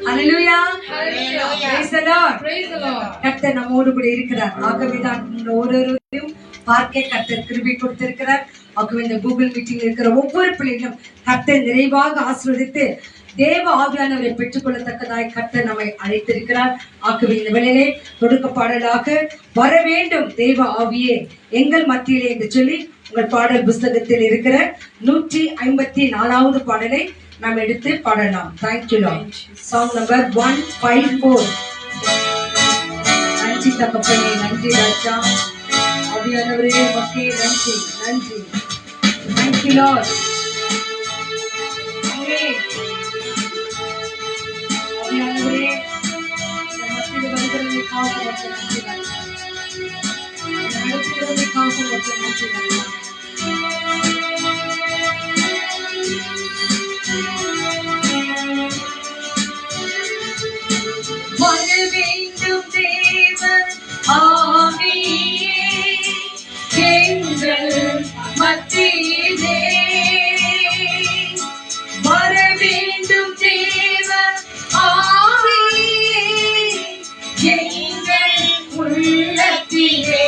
Hallelujah. Praise the Lord. கர்த்தர் நம்மோடு கூட இருக்கிறார். ஆகவேதான் ஒவ்வொருவரையும் பார்க்க கர்த்தர் கிருபை கொடுத்திருக்கிறார். ஆகவே இந்த கூகுள் மீட்டிங் இருக்கிற ஒவ்வொரு பிள்ளைகளும் கர்த்தர் நிறைவாக ஆசீர்வதித்து தேவ ஆவியானவரை பெற்றுக்கொள்ளத்தக்கதாய் கர்த்தர் நம்மை அழைத்திருக்கிறார். ஆகவே இந்த வேளையிலே கொடுக்க பாடலாக வர வேண்டும் தேவ ஆவியே எங்கள் மத்தியிலே என்று சொல்லி உங்கள் பாடல் புஸ்தகத்தில் இருக்கிற 154வது பாடலை நாம் எடுத்து பாடலாம். Thank you Lord. Song number 154. நன்றி தகப்பனே, நன்றி ராஜா. ஆவியானவரே உமக்கே நன்றி, நன்றி. Thank you Lord. ஆவியானவரே மத்தியில் வருகிறதை காக்க நன்றி ராஜா. நடத்துகிறதை காக்க நன்றி ராஜா. வர வேண்டும் தேவ ஆவியே எங்கள் மத்தியிலே, வர வேண்டும் தேவ ஆவியே எங்கள் உள்ளத்திலே,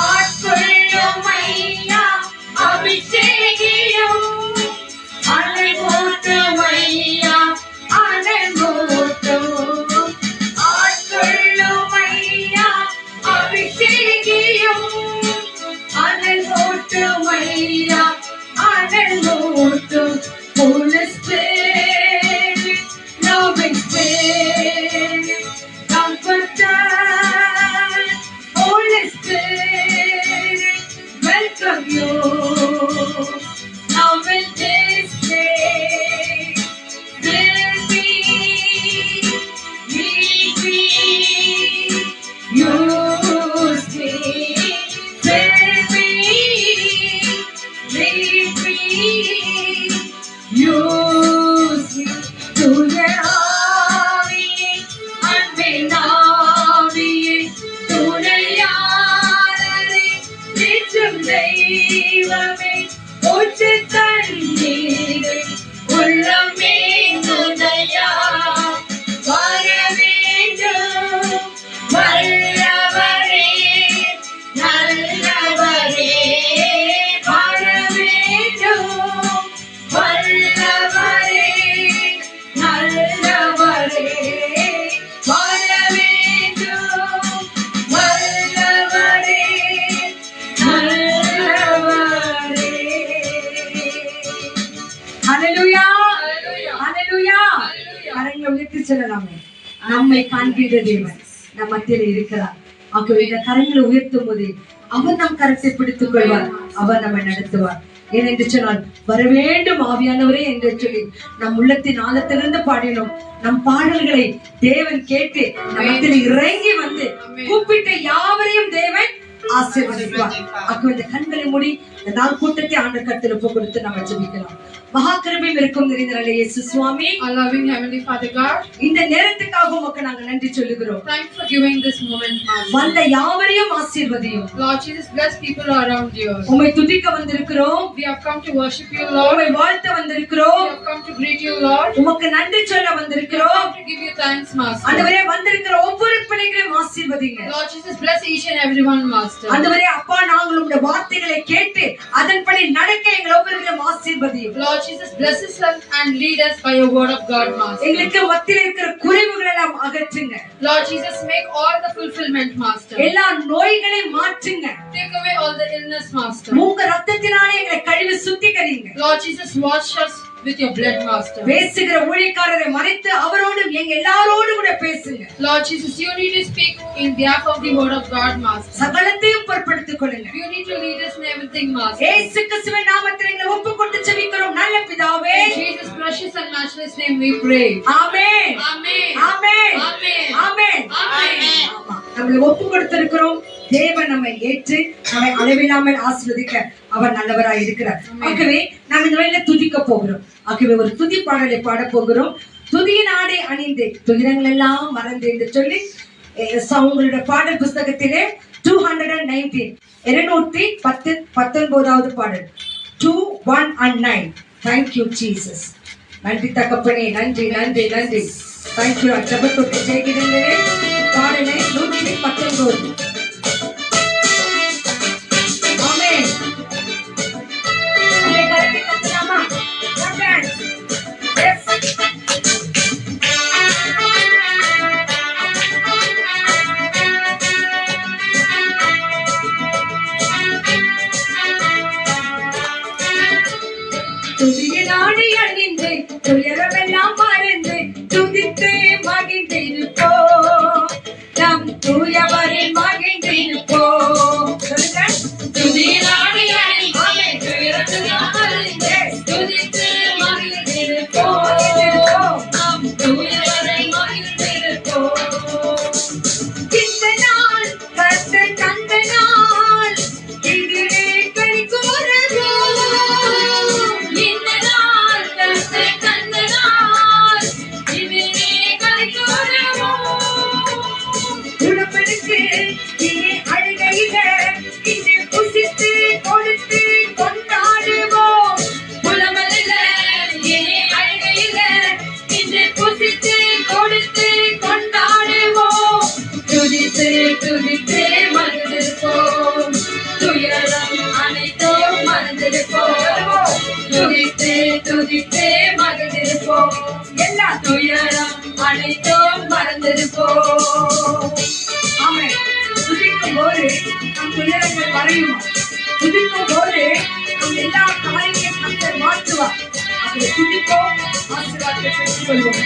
ஆட்கொள்ளும் ஐயா அபிஷேகியும் அலைமூட்டும் ஐயா Holy Spirit, loving Spirit, Comforter, Holy Spirit, welcome you now in this place. Will be, lead me, use me, will be, lead me. Use me to the ஆவியே அன்பின் ஆவியே துணையாளரே நிற்கும் தெய்வமே ஊற்று தண்ணீரை உள்ளமே துணையா வர வேண்டும் வல்லவரே நல்லவரே வர வேண்டும் வல்லவரே நல்லவரே வர வேண்டும் வல்லவரே நல்லவரே. ஹல்லேலூயா, ஹல்லேலூயா. கரங்களை உயர்த்தி சொல்லலாமே. நம்மை காண்கின்ற தேவன் நம் மத்தியில் இருக்கிறார். ஆகவே இந்த கரங்களை உயர்த்தும் போது அவர் நம் கரத்தை பிடித்துக் கொள்வார், அவர் நம்மை நடத்துவார். ஏனென்று சொன்னால் வர வேண்டும் ஆவியானவரே என்று சொல்லி நம் உள்ளத்தின் ஆழத்திலிருந்து பாடினோம். நம் பாடல்களை தேவன் கேட்டு நம்மத்தில் இறங்கி வந்து கூப்பிட்ட யாவரையும் தேவன் ஆசீர்வதிப்பார். அப்போ இந்த கண்களை மூடி இந்த நாள் கூட்டத்தை ஆண்டு கருத்தில் ஒப்பு கொடுத்து நம்ம ஜெபிக்கலாம். மகா கிருபையும் இருக்கும் நிறைந்த இயேசு சுவாமி, loving heavenly Father God, இந்த நேரத்துக்காக உமக்கு நாங்க நன்றி சொல்லுகிறோம். thanks for giving this moment, Master. வந்த யாவரையும் ஆசீர்வதியும். Lord Jesus, bless people around you. உம்மை துதிக்க வந்திருக்கிறோம். We have come to worship you, Lord. உம்மை வாழ்த்த வந்திருக்கிறோம். We have come to greet you, Lord. உமக்கு நன்றி சொல்ல வந்திருக்கிறோம். To give you thanks, Master. ஆண்டவரே வந்திருக்கிற ஒவ்வொரு பிள்ளைகளையும் ஆசீர்வதிங்க. Lord Jesus, bless each and everyone, Master. ஆண்டவரே அப்பா நாங்கள் உம்முடைய வார்த்தைகளை கேட்டு அதன்படி நடக்க எங்கள் ஒவ்வொருவரையும் ஆசீர்வதியும். Lord Jesus, bless us and lead us by your word of God, Master. எங்களுக்கு மத்தியில் இருக்கிற குறைவுகளை எல்லாம் அகற்றுங்க. Lord Jesus, make all the fulfillment, Master. எல்லா நோய்களையும் மாற்றுங்க. Take away all the illness, Master. உங்க ரத்தத்தினாலே எங்களை கழுவி சுத்திகரிங்க. Lord Jesus, wash us with your blood, Master. பேசுகிற ஊழியக்காரரை மறைத்து அவரோடு எங்க எல்லாரோடும் கூட பேசுங்க. Lord Jesus, you need to speak in behalf of the word of God, Master. சகலத்தையும் பொறுப்படுத்திக் கொள்ளுங்க. You need to lead us in everything, Master. இயேசு கிறிஸ்துவின் நாமத்தில் எங்களை ஒப்புக்கொண்டு ஜெபிக்கிறோம் நல்ல பிதாவே. In Jesus' precious and matchless name we pray. Amen, Amen. Amen, Amen. Amen. Amen. நம்மளை ஒப்புக்கொடுத்திருக்கிறோம். தேவன் நம்மை ஏற்று நம்மை அளவில்லாமல் ஆசீர்வதிக்க அவர் நல்லவராய் இருக்கிறார். ஆகவே நாம் இந்த வேளையில துதிக்க போகிறோம். ஆகவே ஒரு துதி பாடலை பாட போகிறோம். துதியின் ஆடை அணிந்து துயரங்கள் எல்லாம் மறந்து என்று சொல்லி உங்களுடைய பாடல் புஸ்தகத்திலே 219 219வது பாடல் 2, 1 and 9. Thank you, Jesus. நன்றி தகப்பனே, நன்றி நன்றி நன்றி. Thank you. ஜெபத்தொட்டு செய்கிறீர்களே பாடலை 119. ஆமென். ஆமென். கரத்தை தட்டலாமா? ஆமென். Yes. துதியினாடி அணிந்து துயரமெல்லாம் மறந்து துதித்து மகிழ்ந்திருப்போம். நம் தூயவரில் மகிழ்ந்திருப்போம். சொல்லுங்க. துதியினாடி அணிந்து துயரமெல்லாம் மறந்து துதித்து மகிழ்ந்திருப்போம். நம் தூயவரை மகிழ்ந்திருப்போம். இந்த நாள் கர்த்தர் தந்த நாள், இதிலே களி கூறுவோம். இந்த நாள் கர்த்தர் தந்த நாள், இதிலே களி கூறுவோம். உடம்பெடுத்து இனி அழுகையில இன்று புசித்து கொடுத்து கொண்டாடுவோம். புலமல்ல இனி அழுகையில இன்று புசித்து கொடுத்து கொண்டாடுவோம். துதித்து துதித்து மறந்திருப்போம். துயரம் அனைத்தும் மறந்திருப்போம். துதித்து துதித்து மறந்திருப்போம். எல்லா துயரம் அனைத்தும் மறந்திருப்போம். ஆமென். துதிக்கும் போது நம் துயரங்கள் மறையுமா? துதிக்கும் போது நம் எல்லா காரியங்களையும் கர்த்தர் மாற்றுவார். அதை துதிப்போம், ஆசீர்வாதத்தை பெற்றுக் கொள்வோம்.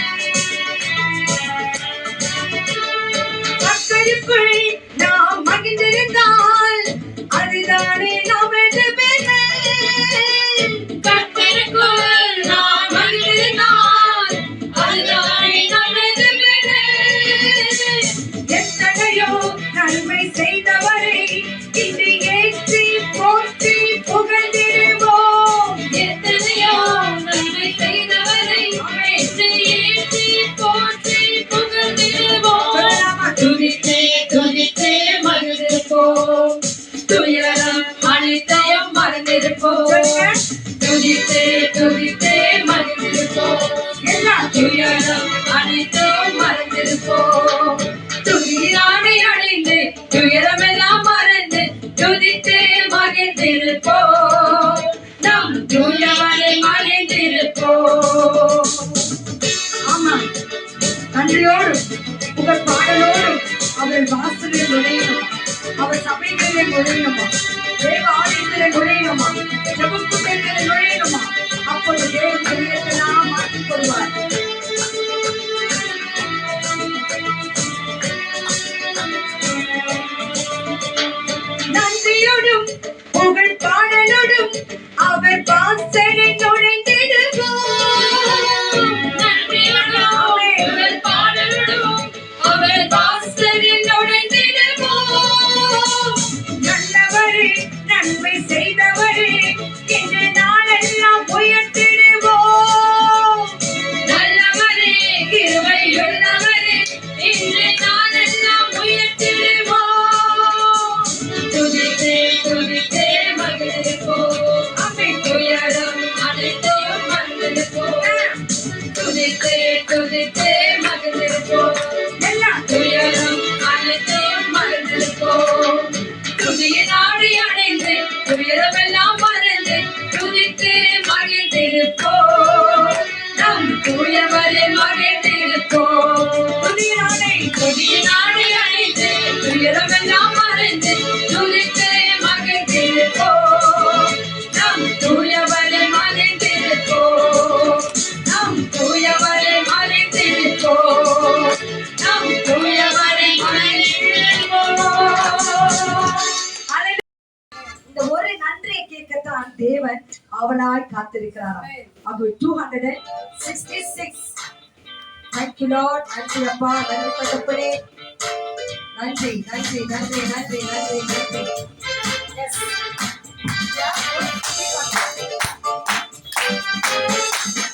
கர்த்தருக்குள் நாம் மகிழ்ந்திருந்தால் அதுதானே நமது பெருமை. கர்த்தருக்குள் நாம் மகிழ்ந்திருந்தால் அதுதானே நமது பெருமை. எத்தனையோ நன்மை செய்தவரை இன்று ஏற்றி போற்றி புகழ்ந்திடுவோம். எத்தனையோ நன்மை செய்தவரை இன்று ஏற்றி போற்றி புகழ்ந்திடுவோம். சொல்லலாமா? துதித்தே துதித்தே மகிழ்ந்திருப்போம். துயரம் அனைத்தையும் மறந்திருப்போம். சொல்லுங்க. துதித்தே துதித்தே மகிழ்ந்திருப்போம். எல்லா துயரம் அனைத்தும் மறந்திருப்போம். துதியினாடி அணிந்து துயரமெல்லாம் மறந்து துதித்து மகிழ்ந்திருப்போம். நம் தூயவரை மகிழ்ந்திருப்போம். ஆமா, நன்றியோடும் புகழ் பாடலோடும் அவர் வாசலில் நுழையணுமா? அவர் சபைகளில் நுழையணுமா? தேவ ஆலயத்தில் நுழையணுமா? ஜெபக்கூட்டங்களில் நுழையணுமா? அப்போது தேவன் பெரியதெல்லாம் மாற்றிக் கொள்வார். நன்றியோடும் புகழ் பாடலோடும் அவர் வாசலில் நுழைந்திடுவோம். நன்றியோடும் புகழ் பாடலோடும் அவர் வாசலில் நுழைந்திடுவோம். நல்லவரே, நன்மை செய்தவரே, இன்று நாளெல்லாம் உயர்த்திடுவோம். நல்லவரே, கிருபையுள்ளவரே, இன்று நாளெல்லாம் உயர்த்திடுவோம். துதித்தே துதித்தே மகிழ்ந்திருப்போம். ஆமென். துயரம் அனைத்தையும் மறந்திருப்போம். துதித்தே துதித்தே மகிழ்ந்திருப்போம். எல்லாம் துயரம் அனைத்தையும் மறந்திருப்போம். துதியினாடி அணைந்து துயரமெல்லாம் மறந்து துதித்து மகிழ்ந்திருப்போம். நம் தூயவரை மகிழ்ந்திருப்போம். துதியினாடி அணைந்து துயரமெல்லாம் மறந்து துதித்து மகிழ்ந்திருப்போம். நம் தூயவரை மகிழ்ந்திருப்போம். நம் தூயவரை மகிழ்ந்திருப்போம். நம் தூயவரை மகிழ்ந்திருப்போம். இந்த ஒரு நன்றியை கேட்கத்தான் தேவன் அவளாய் காத்திருக்கிறாராம். ஆகவே 266. Thank you Lord. நன்றி அப்பா, நன்றி தகப்பனே. நன்றி நன்றி நன்றி நன்றி நன்றி நன்றி. Yes.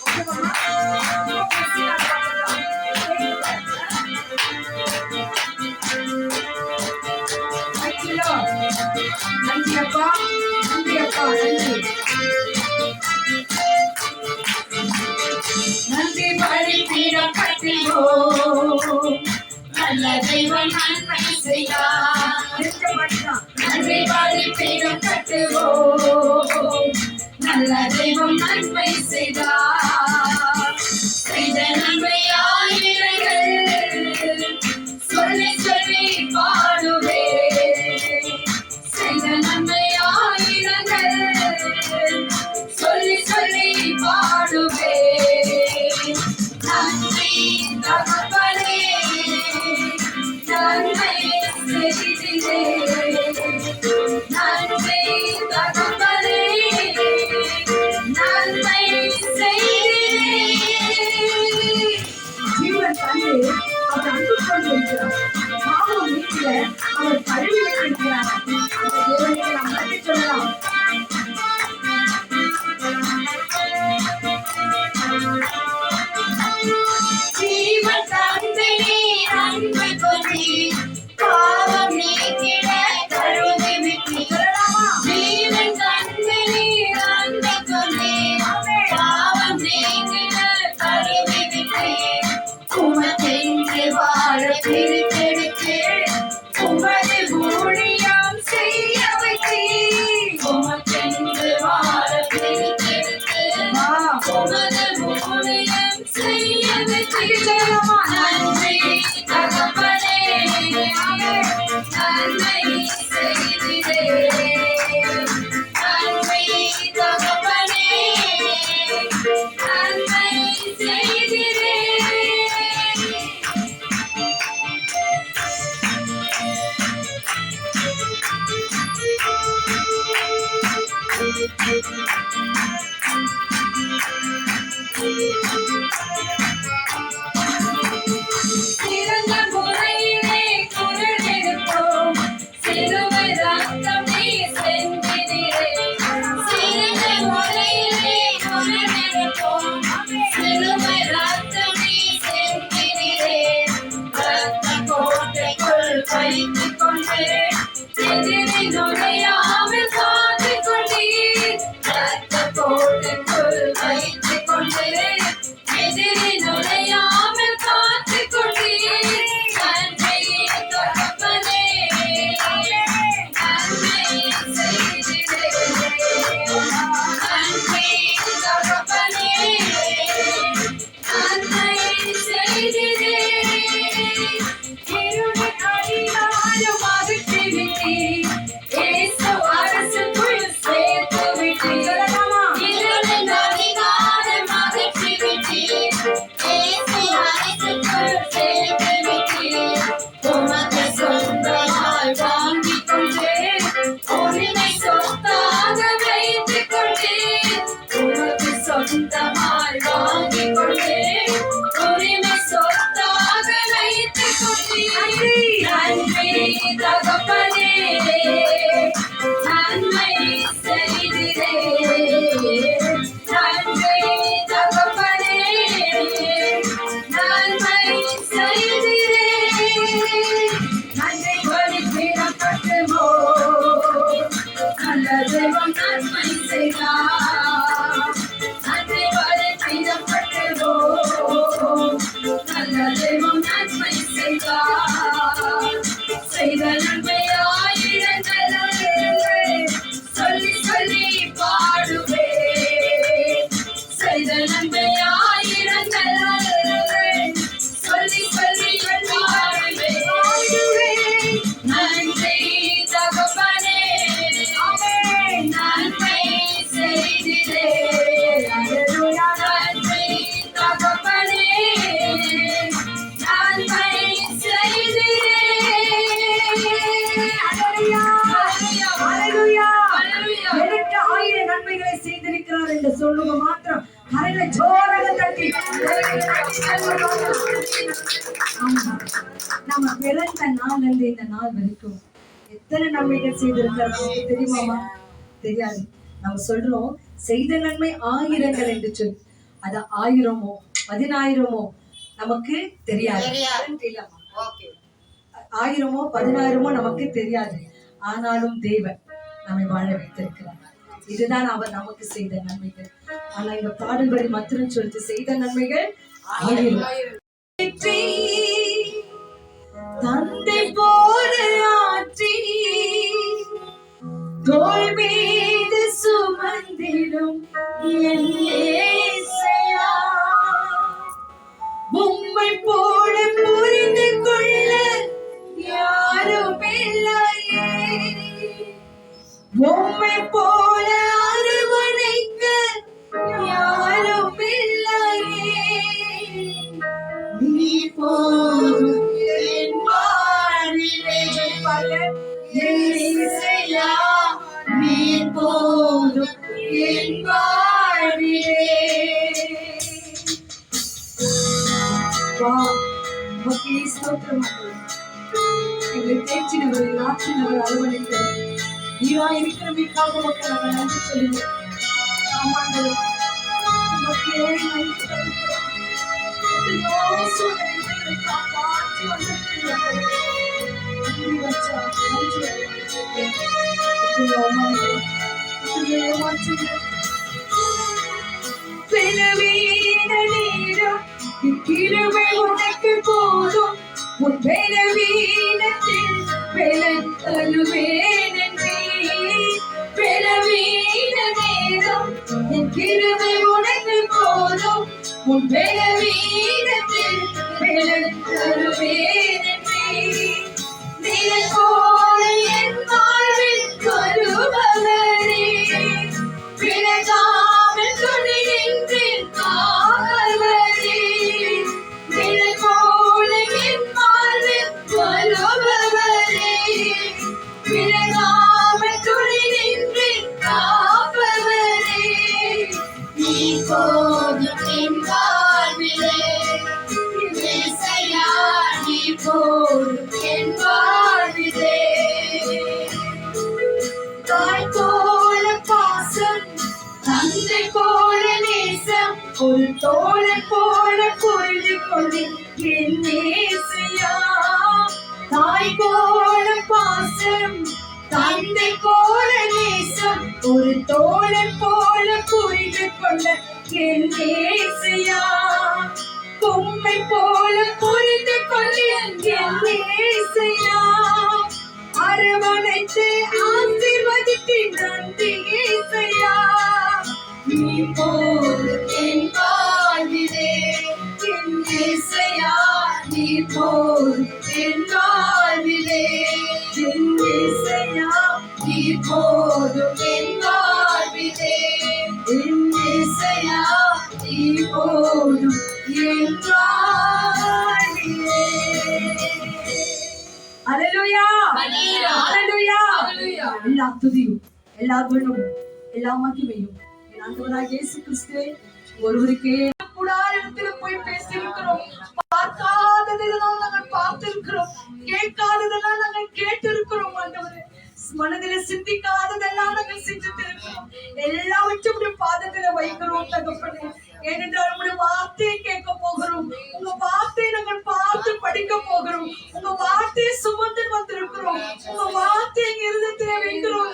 Okay, mama. Thank you Lord. நன்றி அப்பா, நன்றி அப்பா, நன்றி. தெய்வம் நன்மை செய்தார். நிறுத்த மாட்டான். நன்றி பலிபீடம் கட்டுவோம். நல்ல தெய்வம் நன்மை செய்தார். செய்த நன்மை ஆயிரங்கள் சொல்லி சொல்லி பாடுவே. செய்த நன்மை ஆயிரங்கள் சொல்லி சொல்லி பாடுவே. நன்றி தகப்பனே நன்மை செய்திரே. நன்றி தகப்பனே நன்மை செய்திரே. ஜீவன் தந்தை அவர் அன்பு கொண்டிருக்கிறார். பாவம் நீக்கில அவர் கழுவி வைத்திருக்கிறார். அந்த தேவனுக்கு நாம் நன்றி சொல்லலாம். ஜீவன் தந்தை அன்பு கொண்டு பாவம் நீக்கிட கழுவி விட்டீர். ஜீவன் தந்தை அன்பு கொண்டு பாவம் நீக்கிட கழுவி விட்டீர். உமக்கென்று வாழ பிரித்தெடுத்து உமது ஊழியம் செய்ய வைத்தீர். உமக்கென்று வாழ பிரித்தெடுத்து உமது ஊழியம் செய்ய வைத்தீர். நன்றி தகப்பனே நன்மை செய்திரே. நன்றி தகப்பனே நன்மை செய்திரே. சிறந்த முறையிலே குரல் எடுப்போம். சிலுவை ரத்தம் நீ சென்றினீரே. சிறந்த முறையிலே குரல் எடுப்போம். சிலுவை ரத்தம் நீ சென்றினீரே. ரத்த கோட்டைக்குள் வைத்துக் கொண்டு எதிரி நுழையாமல் காத்துக் கொண்டீர். ரத்த கோட்டைக்குள் வைத்துக் கொண்டு எதிரி நுழையாமல் காத்துக் கொண்டீர். நன்றி தகப்பனே நன்மை செய்திரே. நன்றி தகப்பனே நன்மை செய்திரே. இருளின் அடிவாரம் அகற்றி விட்டீர். இயேசு அரசுக்குள் சேர்த்து விட்டீர். இருளின் அதிகாரம் அகற்றி விட்டீர். இயேசு அரசுக்குள் சேர்த்து விட்டீர். உமக்கு சொந்தமாய் வாங்கிக் கொண்டு உரிமை சொத்தாக வைத்துக் கொண்டீர். உமக்கு சொந்தமாய் வாங்கிக் கொண்டு உரிமை சொத்தாக வைத்துக் கொண்டீர். நன்றி தகப்பனே நன்மை செய்திரே. நன்றி தகப்பனே நன்மை செய்திரே. நன்றி பலிபீடம் கட்டுவோம். நல்ல தெய்வம் நன்மை செய்தார். நன்றி பலிபீடம் கட்டுவோம். நல்ல தெய்வம் நன்மை செய்தார். செய்த நன்மை ஆயிரங்கள் சொல்லி சொல்லி பாடுவே. செய்த நன்மை ஆயிரங்கள் சொல்லி சொல்லி பாடுவே. நன்றி தகப்பனே நன்மை செய்திரே. நன்றி தகப்பனே நன்மை செய்திரே. எனக்கு 1000 நன்மைகளை செய்திருக்கிறார் என்று சொல்லுங்க மாத்திரம் கரையில ஜோராக தட்டி. ஆமா, நம்ம பிறந்த நாள்ல இருந்து இந்த நாள் வரைக்கும் எத்தனை நன்மைகள் செய்திருக்கிறார் நமக்கு தெரியுமாமா? தெரியாது. நம்ம சொல்றோம் செய்த நன்மை 1000 என்று சொல்லி. அது 1000மோ 10000மோ நமக்கு தெரியாது. 1000மோ 10000மோ நமக்கு தெரியாது. ஆனாலும் தேவன் நம்மை வாழ வைத்திருக்கிறார். இதுதான் அவர் நமக்கு செய்த நன்மைகள். ஆனா இந்த பாடல்படி மாத்திரம் சொல்லிட்டு செய்த நன்மைகள் 1000. தந்தை போல ஆற்றி தோள் மீது சுமந்திடும் என் இயேசையா. உம்மை போல புரிந்து கொள்ள யாரும் இல்லையே, உம்மை போல அரவணைக்க யாரும் இல்லையே. நீ போதும் என் வாழ்விலே, இயேசையா நீ போதும் என் வாழ்விலே. எங்களை தேய்ச்சினவர் ஆற்றினவர் அரவணைக்கிறோம். நீவா இருக்கிறமைக்காக மக்கள் நாங்கள் நன்றி சொல்லுவோம். ஆமாண்டவர் மக்களே நன்றி சொல்லுகிறோம். எத்தனையோ சூழ்நிலைகளை காப்பாற்றி வந்திருக்கிறீர்கள். நன்றி வச்சா நன்றி. எத்தனையோ அவமானங்கள், எத்தனையோ ஏமாற்றங்கள், பலவீன நேரம் கிருபை உனக்கு போதும். உன் பலவீனத்தில் பலன் தருவேன் என்றே. பலவீன நேரம் என் கிருபை உனக்கு போதும். உன் பலவீனத்தில் பலன் தருவேன் என்றே. நிழல் போல என் வாழ்வில் வருபவரே, விலகாமல் துணை நின்று காவலரே. நிழல் போல என் வாழ்வில் வருபவரே, விலகாமல் துணை நின்று காப்பவரே. நீ போதும் என் வாழ்விலே, இயேசையா நீ போதும் என் வாழ்விலே. தாய் போல பாசம், தந்தை போல நேசம், ஒரு தோழன் போல புரிந்து கொண்டேன் என் இயேசையா. தாய் போல பாசம், தந்தை போல நேசம், ஒரு தோழன் போல புரிந்து கொண்ட என் இயேசையா. பொம்மை போல புரிந்து கொண்டேன் என் இயேசையா. அரவணைத்து ஆசீர்வதித்து நன்றி இயேசையா. நீ போதும் என் வாழ்விலே, என் இயேசையா நீ போதும் என் வாழ்விலே. என் இயேசையா நீ போதும் என் வாழ்விலே. என் இயேசையா நீ போதும் என் வாழ்விலே. ஹல்லேலூயா, ஹல்லேலூயா. எல்லா துதியும், எல்லா குணமும், எல்லா மகிமையும் என் ஆண்டவராகிய இயேசு கிறிஸ்துவே ஒருவருக்கே. கூடாரத்தில் போய் பேசியிருக்கிறோம். பார்க்காததெல்லாம் நாங்கள் பார்த்திருக்கிறோம். கேட்காததெல்லாம் நாங்கள் கேட்டிருக்கிறோம். ஆண்டவரே, மனதில் சிந்திக்காததெல்லாம் நாங்கள் சிந்தித்திருக்கிறோம். எல்லாவற்றையும் பாதத்தில் வைக்கிறோம் தகப்பனே. ஏனென்றால் உங்களுடைய வார்த்தையை கேட்க போகிறோம். உங்க வார்த்தையை நாங்கள் பார்த்து படிக்க போகிறோம். உங்க வார்த்தையை சுமந்து வந்திருக்கிறோம். உங்க வார்த்தையை இருதயத்திலே வைக்கிறோம்.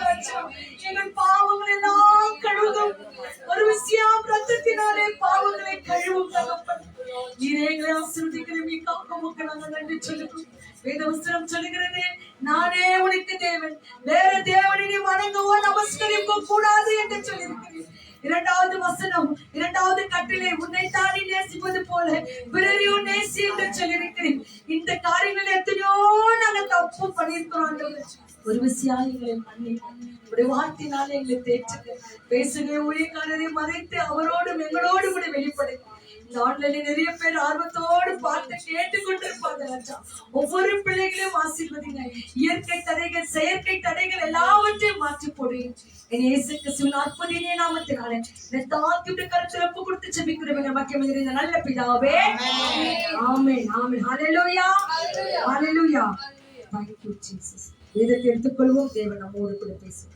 எங்கள் பாவங்கள் எல்லாம் கழுவும். ஒரு விஷயம் ரத்தத்தினாலே பாவங்களை கழுவும் தகப்பன். நீரே எங்களை ஆசீர்வதிக்கிறீங்க. மக்கள் நாங்கள் நன்றி சொல்லுகிறோம். வேதவசனம் சொல்லுகிறது, நானே உனக்கு தேவன், வேற தேவனை நீ வணங்கவோ நமஸ்கரிக்க கூடாது என்று சொல்லியிருக்கிறேன். இரண்டாவது வசனம், இரண்டாவது கட்டளை, உன்னைத்தானே நேசிப்பது போல பிறரையும் நேசி என்று சொல்லியிருக்கிறேன். இந்த காரியங்களை எத்தனையோ நாங்கள் தப்பு பண்ணியிருக்கிறோம். ஒரு விஷயம் எங்களை பண்ணி உடைய வார்த்தையினால எங்களை தேற்றுங்க. பேசுகிற ஊழியக்காரரை மறைத்து அவரோடும் எங்களோடு கூட வெளிப்படை. இந்த ஆன்லைன்ல நிறைய பேர் ஆர்வத்தோடு பார்த்து கேட்டுக்கொண்டிருப்பாங்க. ஒவ்வொரு பிள்ளைகளையும் ஆசீர்வதிங்க. இயற்கை தடைகள், செயற்கை தடைகள் எல்லாவற்றையும் மாற்றி போடுங்க. என் இயேசு கிறிஸ்துவின் அற்புதமான நாமத்தினாலே இந்த தாழ்த்தியுடைய கருத்தில் ஒப்பு கொடுத்து ஜெபிக்கிறவங்க மக்கள் இந்த நல்ல பிதாவே. ஆமென், ஆமென். ஹல்லேலூயா, ஹல்லேலூயா. Thank you Jesus. வேதத்தை எடுத்துக்கொள்வோம். தேவன் நம்மோடு கூட பேசுகிறார்.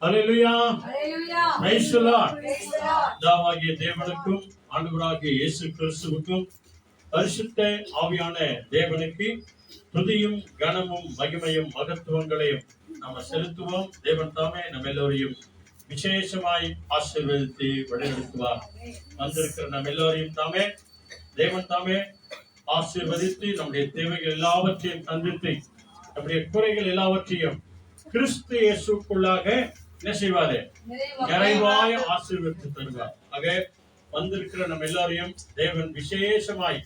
ஹல்லேலூயா. Hallelujah. Praise the Lord. Praise the Lord. பிதாவாகிய தேவனுக்கும் ஆண்டவராகிய இயேசு கிறிஸ்துவுக்கும் பரிசுத்த ஆவியான தேவனுக்கு துதியும் கனமும் மகிமையும் மகத்துவங்களையும் நாம செலுத்துவோம். தேவன் தாமே நம்ம எல்லோரையும் விசேஷமாய் ஆசீர்வதித்து வழிநடத்துவார். வந்திருக்கிற நம்ம எல்லோரையும் தாமே தேவன் தாமே ஆசீர்வதித்து நம்முடைய தேவைகள் எல்லாவற்றையும் சந்தித்து நம்முடைய குறைகள் எல்லாவற்றையும் கிறிஸ்து இயேசுக்குள்ளாக என்ன செய்வாரு? நிறைவாய் ஆசீர்வதித்து தருவார். ஆக வந்திருக்கிற நம்ம எல்லாரையும் தேவன் விசேஷமாய்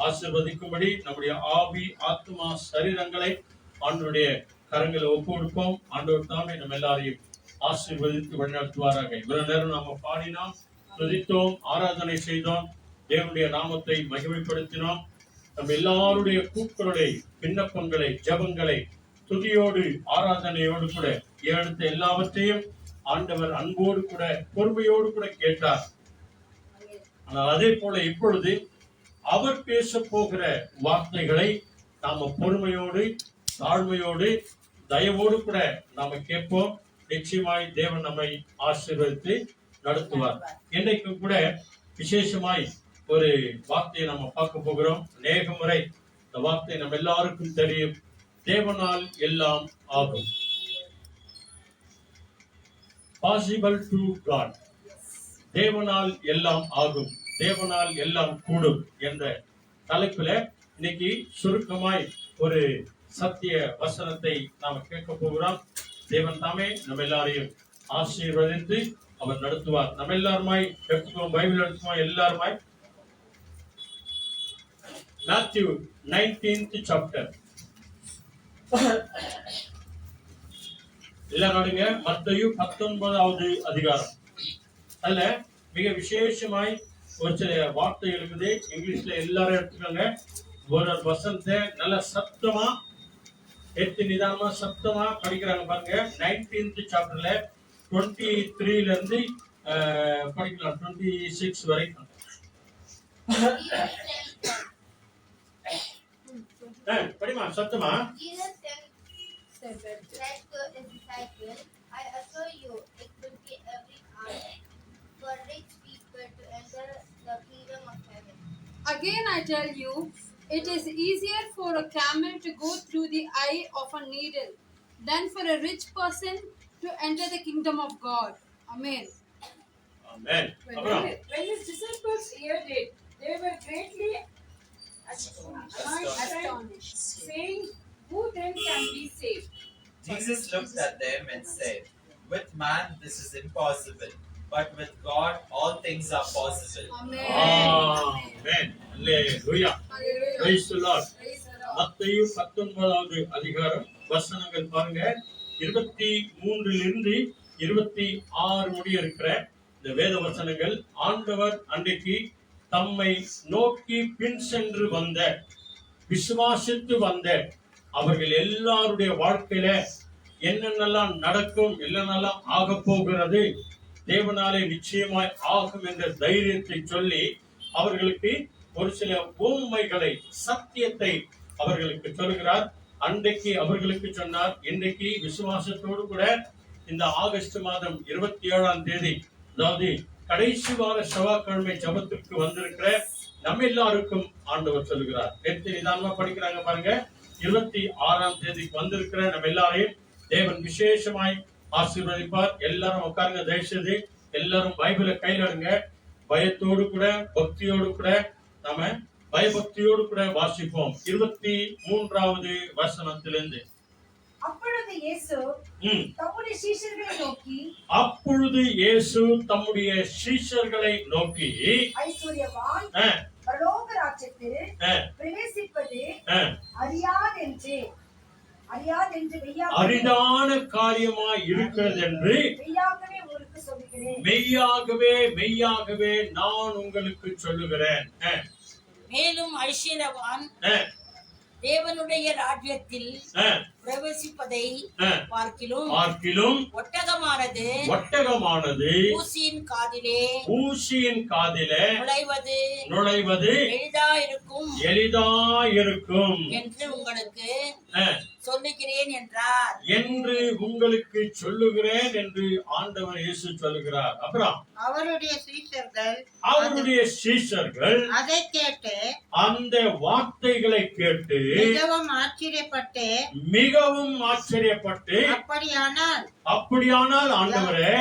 ஆசீர்வதிக்கும்படி நம்முடைய ஆவி ஆத்மா சரீரங்களை ஆண்டவருடைய கரங்களை ஒப்பு கொடுப்போம். ஆண்டவர் தாமே நம்ம எல்லாரையும் ஆசீர்வதித்து வழிநடத்துவாராக. இவ்வளவு நேரம் நாம பாடினோம், துதித்தோம், ஆராதனை செய்தோம், தேவனுடைய நாமத்தை மகிமைப்படுத்தினோம். நம்ம எல்லாருடைய கூக்குரலை, விண்ணப்பங்களை, ஜெபங்களை துதியோடு ஆராதனையோடு கூட எடுத்த எல்லாவற்றையும் ஆண்டவர் அன்போடு கூட பொறுமையோடு கூட கேட்டார். ஆனால் அதே போல இப்பொழுது அவர் பேச போகிற வார்த்தைகளை நாம பொறுமையோடு தாழ்மையோடு தயவோடு கூட நாம கேட்போம். நிச்சயமாய் தேவன் நம்மை ஆசீர்வதித்து நடத்துவார். இன்றைக்கும் கூட விசேஷமாய் ஒரு வார்த்தையை நம்ம பார்க்க போகிறோம். அநேக முறை இந்த வார்த்தை நம்ம எல்லாருக்கும் தெரியும். தேவனால் எல்லாம் ஆகும். Possible to God. தேவனால் எல்லாம் ஆகும், தேவனால் எல்லாம் கூடும் என்ற தலைப்புல இன்னைக்கு சுருக்கமாய் ஒரு சத்திய வசனத்தை நாம கேட்க போகிறோம். தேவன் தாமே நம்ம எல்லாரையும் ஆசீர்வதித்து அவர் நடத்துவார். நம்ம எல்லாருமாய் எடுத்துக்கோம், பைபிள் எடுத்துக்கோம் எல்லாருமாய். Matthew 19th chapter. எல்லாருடைய மத்தேயு 19வது அதிகாரம். அதுல மிக விசேஷமாய் ஒரு சில வார்த்தை இருக்குது. இங்கிலீஷ்ல எல்லாரும் எடுத்துக்கோங்க. ஒரு வசனத்தை நல்ல சத்தமா எடுத்து நிதானமா சத்தமா படிக்கிறாங்க பாருங்க. 19th சாப்டர்ல 23ல இருந்து படிக்கலாம் 26 வரைக்கும். படிமா சத்தமா. Said to his disciples, I assure you, it will be every hour for rich people to enter the kingdom of heaven. Again, I tell you, it is easier for a camel to go through the eye of a needle than for a rich person to enter the kingdom of God. Amen. Amen. When his disciples heard it, they were greatly astonished, saying, who then can be saved? Jesus looked at them and said, with man this is impossible, but with God all things are possible. Amen. Amen. Hallelujah. Hallelujah. Praise the Lord. Praise the Lord. மத்தேயு 19வது அதிகாரம் வசனங்கள் பாருங்க. 23லிருந்து 26 முடிய இருக்கிற இந்த வேத வசனங்கள். ஆண்டவர் அன்றைக்கு தம்மை நோக்கி பின் சென்று வந்த, விசுவாசித்து வந்த அவர்கள் எல்லாருடைய வாழ்க்கையில என்னென்னலாம் நடக்கும், என்னென்னலாம் ஆக போகிறது, தேவனாலே நிச்சயமாய் ஆகும் என்ற தைரியத்தை சொல்லி அவர்களுக்கு ஒரு சில உண்மைகளை, சத்தியத்தை அவர்களுக்கு சொல்கிறார். அன்றைக்கு அவர்களுக்கு சொன்னார். இன்றைக்கு விசுவாசத்தோடு கூட இந்த ஆகஸ்ட் மாதம் 27ஆம் தேதி, அதாவது கடைசி வார செவ்வாய்க்கிழமை ஜபத்திற்கு வந்திருக்கிற நம்ம எல்லாருக்கும் ஆண்டவர் சொல்கிறார். எடுத்து நிதானமா படிக்கிறாங்க பாருங்க. 26ஆம் தேதிக்கு வந்திருக்கிற நம்ம எல்லாரையும் தேவன் விசேஷமாய் ஆசீர்வதிப்பார். எல்லாரும் உட்காருங்க தயவுசெய்து. எல்லாரும் பைபிளை கையில எடுங்க. பயத்தோடு கூட பக்தியோடு கூட நாம பயபக்தியோடு கூட வாசிப்போம். 23வது வசனத்திலிருந்து. அப்பொழுது இயேசு தம்முடைய சீஷர்களை நோக்கி, அப்பொழுது இயேசு தம்முடைய சீஷர்களை நோக்கி, ஐஸ்வர்யவான் பரலோக ராஜ்யத்தில் பிரவேசிப்பது அரிதான காரியமாய் இருக்கிறது என்று மெய்யாகவே மெய்யாகவே நான் உங்களுக்கு சொல்லுகிறேன். மேலும் ஐஸ்வர்யவான் தேவனுடைய ராஜ்யத்தில் பிரவேசிப்பதை பார்க்கிலும் ஒட்டகமானது ஊசியின் காதிலே நுழைவது எளிதாயிருக்கும் என்று உங்களுக்கு சொல்லுகிறேன் என்றார். என்று உங்களுக்கு சொல்லுகிறேன் என்று ஆண்டவர் இயேசு சொல்லுகிறார். அப்புறம் அவருடைய சீஷர்கள் அதை கேட்டு அந்த வார்த்தைகளை கேட்டு மிகவும் ஆச்சரியப்பட்டு அப்படியானால் ஆண்டவரே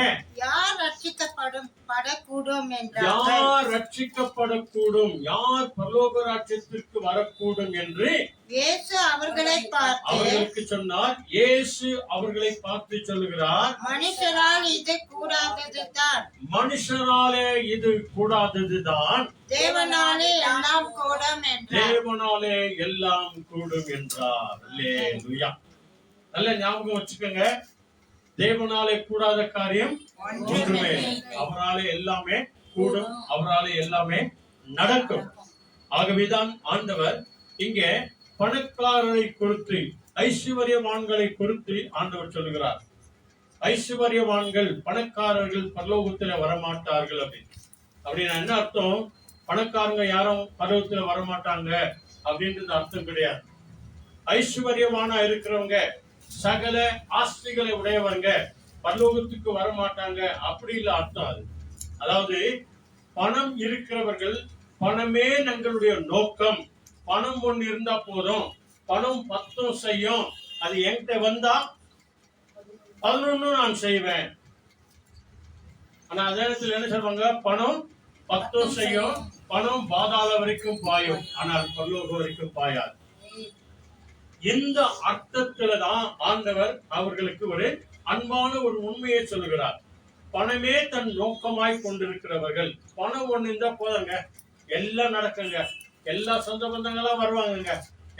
யார் ரட்சிக்கப்படக்கூடும் என்றார். யார் ரட்சிக்கப்படக்கூடும், யார் பரலோக ராஜ்யத்திற்கு வரக்கூடும் என்று இயேசு அவர்களுக்கு சொன்னார். இயேசு அவர்களை பார்த்து சொல்லுகிறார், மனுஷரால் இது கூடாததுதான், மனுஷராலே இது கூடாததுதான், தேவனாலே எல்லாம் கூடும் என்றார். தேவனாலே எல்லாம் கூடும் என்றார். அல்லேலூயா. நல்ல ஞாபகம் வச்சுக்கோங்க, தேவனாலே கூடாத காரியம் ஒன்றுமே இல்லை. அவராலே எல்லாமே கூடும், அவராலே எல்லாமே நடக்கும். ஆகவேதான் ஆண்டவர் இங்கே பணக்காரரை குறித்து, ஐஸ்வர்யவான்களை குறித்து ஆண்டவர் சொல்லுகிறார். ஐஸ்வர்யவான்கள், பணக்காரர்கள் பரலோகத்துல வரமாட்டார்கள் அப்படின்னு என்ன அர்த்தம்? பணக்காரங்க யாரும் பரலோகத்துல வரமாட்டாங்க அப்படின்றது அர்த்தம் கிடையாது. ஐஸ்வர்யவானா இருக்கிறவங்க, சகல ஆஸ்திகளை உடையவங்க பரலோகத்துக்கு வரமாட்டாங்க அப்படி இல்ல அர்த்தம். அது அதாவது பணம் இருக்கிறவர்கள், பணமே எங்களுடைய நோக்கம், பணம் ஒண்ணு இருந்தா போதும், பணம் 10 செய்யும், அது என்கிட்ட வந்தா 11 நான் செய்வேன். ஆனா அதே நேரத்தில் என்ன சொல்வாங்க, பணம் 10 செய்யும், பணம் பாதாள வரைக்கும் பாயும், ஆனால் பரலோகம் வரைக்கும் பாயாது. இந்த அர்த்தத்துலதான் ஆண்டவர் அவர்களுக்கு ஒரு அன்பான ஒரு உண்மையை சொல்லுகிறார். பணமே தன் நோக்கமாய் கொண்டிருக்கிறவர்கள், பணம் ஒண்ணு இருந்தா போதுங்க, எல்லாம் நடக்குங்க, எல்லா சொந்த பந்தங்களா வருவாங்க,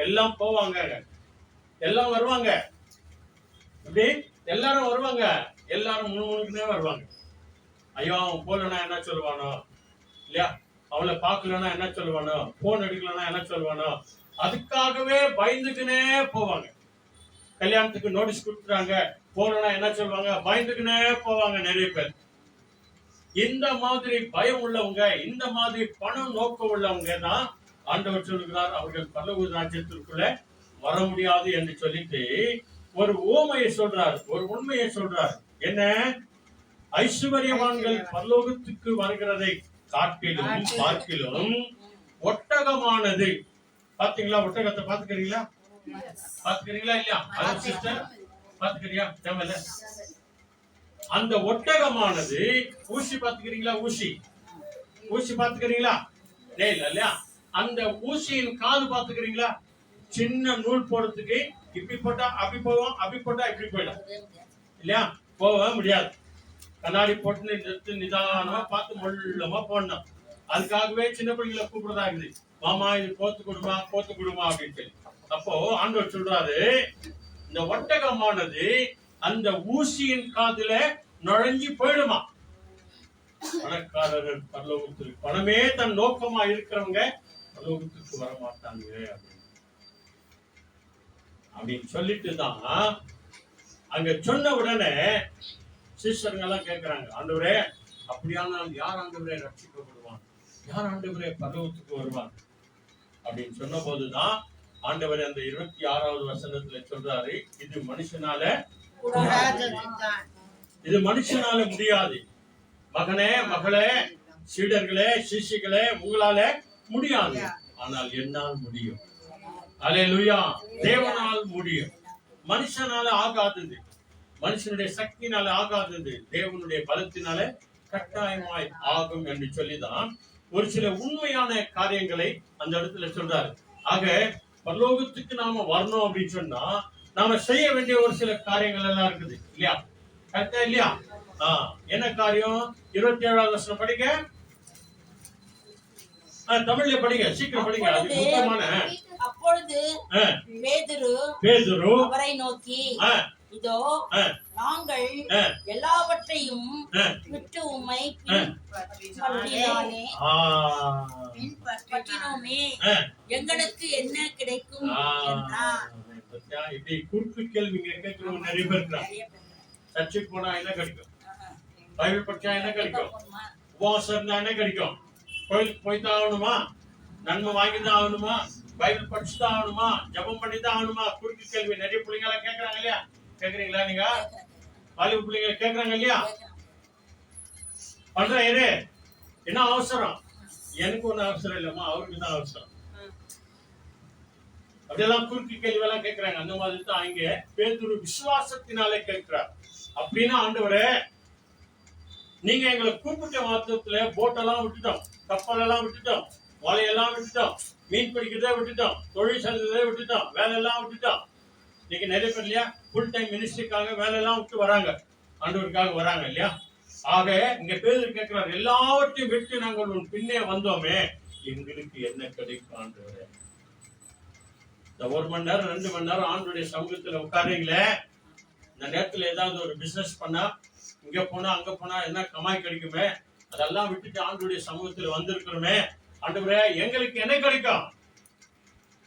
எல்லாம் போவாங்க, எல்லாம் வருவாங்க, இப்படி எல்லாரும் வருவாங்க, எல்லாரும் முன்னுக்குனே வருவாங்க. ஐயோ அவன் போலனா என்ன சொல்லுவானோ, இல்லையா, அவளை பாக்கலன்னா என்ன சொல்லுவானோ, போன் எடுக்கலன்னா என்ன சொல்லுவானோ, அதுக்காகவே பயந்துக்குனே போவாங்க. கல்யாணத்துக்கு நோட்டீஸ் கொடுத்துறாங்க, போலனா என்ன சொல்லுவாங்க, பயந்துக்குனே போவாங்க நிறைய பேர். இந்த மாதிரி பயம் உள்ளவங்க, இந்த மாதிரி பணம் நோக்கம் உள்ளவங்க தான் ஆண்டவர் சொல்லுகிறார், அவர்கள் பரலோக ராஜ்யத்திற்குள்ள வர முடியாது என்று சொல்லிட்டு ஒரு உவமையை சொல்றார், ஒரு உண்மையை சொல்றார். என்ன? ஐஸ்வர்யவான்கள் பரலோகத்துக்கு வருகிறதை காட்டிலும் பார்க்கிலும் ஒட்டகமானது, பாத்தீங்களா? ஒட்டகத்தை பாத்துக்கிறீங்களா? பாத்துக்கிறீங்களா இல்லையா? சிஸ்டர் பாத்துக்கிறியா? அந்த ஒட்டகமானது ஊசி பாத்துக்கிறீங்களா? ஊசி பாத்துக்கிறீங்களா? இல்லையா? அந்த ஊசியின் காது பாத்துக்கிறீங்களா? சின்ன நூல் போடுறதுக்கு இப்படி போட்டா அப்படி போவோம், அப்படி போட்டா இப்படி போயிடும், இல்லையா? போக முடியாது. கண்ணாடி போட்டு நிதானமா பார்த்து மொல்லமா போடணும். அதுக்காகவே சின்ன பிள்ளைங்களை கூப்பிடுறதா இருக்குது, மாமா இது கோத்து கொடுமா அப்படின்னு சொல்லி. அப்போ ஆண்டவர் சொல்றாரு, இந்த ஒட்டகமானது அந்த ஊசியின் காதுல நுழைஞ்சு போயிடுமா. பணக்காரர்கள் பரலோகத்திற்கு, பணமே தன் நோக்கமா இருக்கிறவங்க பரலோகத்துக்கு வரமாட்டாங்க அப்படின்னு சொல்லிட்டு தான் அங்க சொன்ன உடனே சிஷ்யர்கள் எல்லாம் கேட்கிறாங்க, ஆண்டவரே அப்படியானால் யார் ஆண்டவரே ரட்சிக்கப்படுவான், யார் ஆண்டவரே பரலோகத்துக்கு வருவான் அப்படின்னு சொன்ன போதுதான் ஆண்டவர் அந்த 26வது வசனத்துல சொல்றாரு, இது மனுஷனால முடியாது. மகனே, மகளே, சீடர்களே, சிஷ்யர்களே, உங்களால முடியாது, ஆனால் என்னால் முடியும். அல்லேலூயா. தேவனால் முடியும். மனுஷனால ஆகாதது, மனுஷனுடைய சக்தினால ஆகாதது, தேவனுடைய பலத்தினால கட்டாயமாய் ஆகும் என்று சொல்லிதான் ஒரு சில உண்மையான காரியங்களை அந்த இடத்துல சொல்றாரு. ஆக பரலோகத்துக்கு நாம வரணும் அப்படின்னு சொன்னா நாம செய்ய வேண்டிய ஒரு சில காரியங்கள் எல்லாம் இருக்குது, இல்லையா? கரெக்டா இல்லையா? என்ன காரியம்? 27வது வசனம் படிங்க, தமிழ்ல படிங்க, சீக்கிரம் படிங்க, அது முக்கியமான. அப்பொழுது பேதுரு அவரை நோக்கி, இதோ நாங்கள் எல்லாவற்றையும் விட்டு உம்மை பின்பற்றினோமே, எங்களுக்கு என்ன கிடைக்கும் என்றார். இப்படி குறுக்கு கேள்விங்க கேட்கிறவங்க நிறைய பேர் இருக்காங்க. சர்ச்சுக்கு போனா என்ன கிடைக்கும்? பைபிள் படிச்சா என்ன கிடைக்கும்? உபவாசம் இருந்தா என்ன கிடைக்கும்? கோயிலுக்கு போய்தான் ஆகணுமா? நன்மை வாங்கிதான் ஆகணுமா? பைபிள் படிச்சுதான் ஆகணுமா, ஜெபம் பண்ணிதான் ஆகணுமா? குறுக்கு கேள்வி நிறைய பிள்ளைங்க எல்லாம் கேட்கறாங்க இல்லையா? கேக்குறீங்களா? நீங்க வாலிப பிள்ளைங்க கேட்கறாங்க இல்லையா? பண்ற இரு, என்ன அவசரம்? எனக்கு ஒண்ணு அவசரம் இல்லம்மா, அவருக்கு தான் அவசரம். அப்படியெல்லாம் குறுக்கு கேள்வி எல்லாம் கேட்கறாங்க. அந்த மாதிரி தான் இங்க பேதுரு விசுவாசத்தினாலே கேட்கிறார். அப்படின்னா ஆண்டவரே, நீங்க எங்களை கூப்பிட்ட மாத்திரத்துல போட்டெல்லாம் விட்டுட்டோம், கப்பலெல்லாம் விட்டுட்டோம், வலையெல்லாம் விட்டுட்டோம், மீன் பிடிக்கிறதே விட்டுட்டோம், தொழில் செஞ்சதே விட்டுட்டோம், வேலையெல்லாம் விட்டுட்டோம். இன்னைக்கு நிறைய பேர் இல்லையா ஃபுல் டைம் மினிஸ்ட்ரிக்காக வேலையெல்லாம் விட்டு வராங்க, ஆண்டவருக்காக வராங்க இல்லையா? ஆக இங்க பேதுரு கேட்கிறார், எல்லாவற்றையும் விட்டு நாங்கள் உன் பின்னே வந்தோமே, எங்களுக்கு என்ன கிடைக்கும் ஆண்டவரே? இந்த 1 மணி நேரம் 2 மணி நேரம் ஆண்டவருடைய சமூகத்துல உட்காருங்களே, இந்த நேரத்துல ஏதாவது ஒரு பிசினஸ் பண்ணா, இங்க போனா அங்க போனா என்ன கமாய் கிடைக்குமே, அதெல்லாம் விட்டுட்டு ஆண்டவருடைய சமூகத்துல வந்திருக்கிறோமே, ஆண்டவரே எங்களுக்கு என்ன கிடைக்கும்?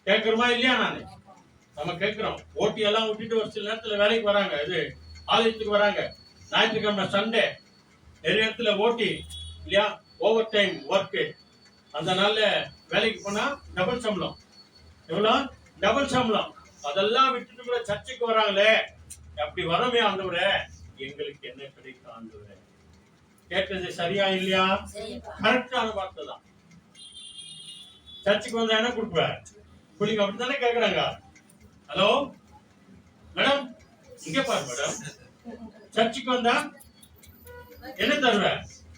கேட்கிறோமா இல்லையா? நம்ம கேட்கிறோம். ஓட்டி எல்லாம் விட்டுட்டு ஒரு சில நேரத்துல வேலைக்கு வராங்க, இது ஆலயத்துக்கு வராங்க, ஞாயிற்றுக்கிழமை சண்டே நிறைய இடத்துல ஓட்டி இல்லையா, ஓவர் டைம் ஒர்க். அந்த நாள்ல வேலைக்கு போனா டபுள் சம்பளம். எவ்வளவு? டபுள் சம்பளம். அதெல்லாம் விட்டுட்டு கூட சர்ச்சுக்கு வராங்களே, அப்படி வரமே ஆண்டவரே, எங்களுக்கு என்ன கிடைக்கும் ஆண்டவரே? கேட்டது சரியா இல்லையா? கரெக்டான வார்த்தை தான். சர்ச்சுக்கு வந்தா என்ன கொடுப்ப? பிள்ளைங்க அப்படித்தானே கேக்குறாங்க. ஹலோ மேடம், இங்க பாரு மேடம், சர்ச்சுக்கு வந்தா என்ன தருவ?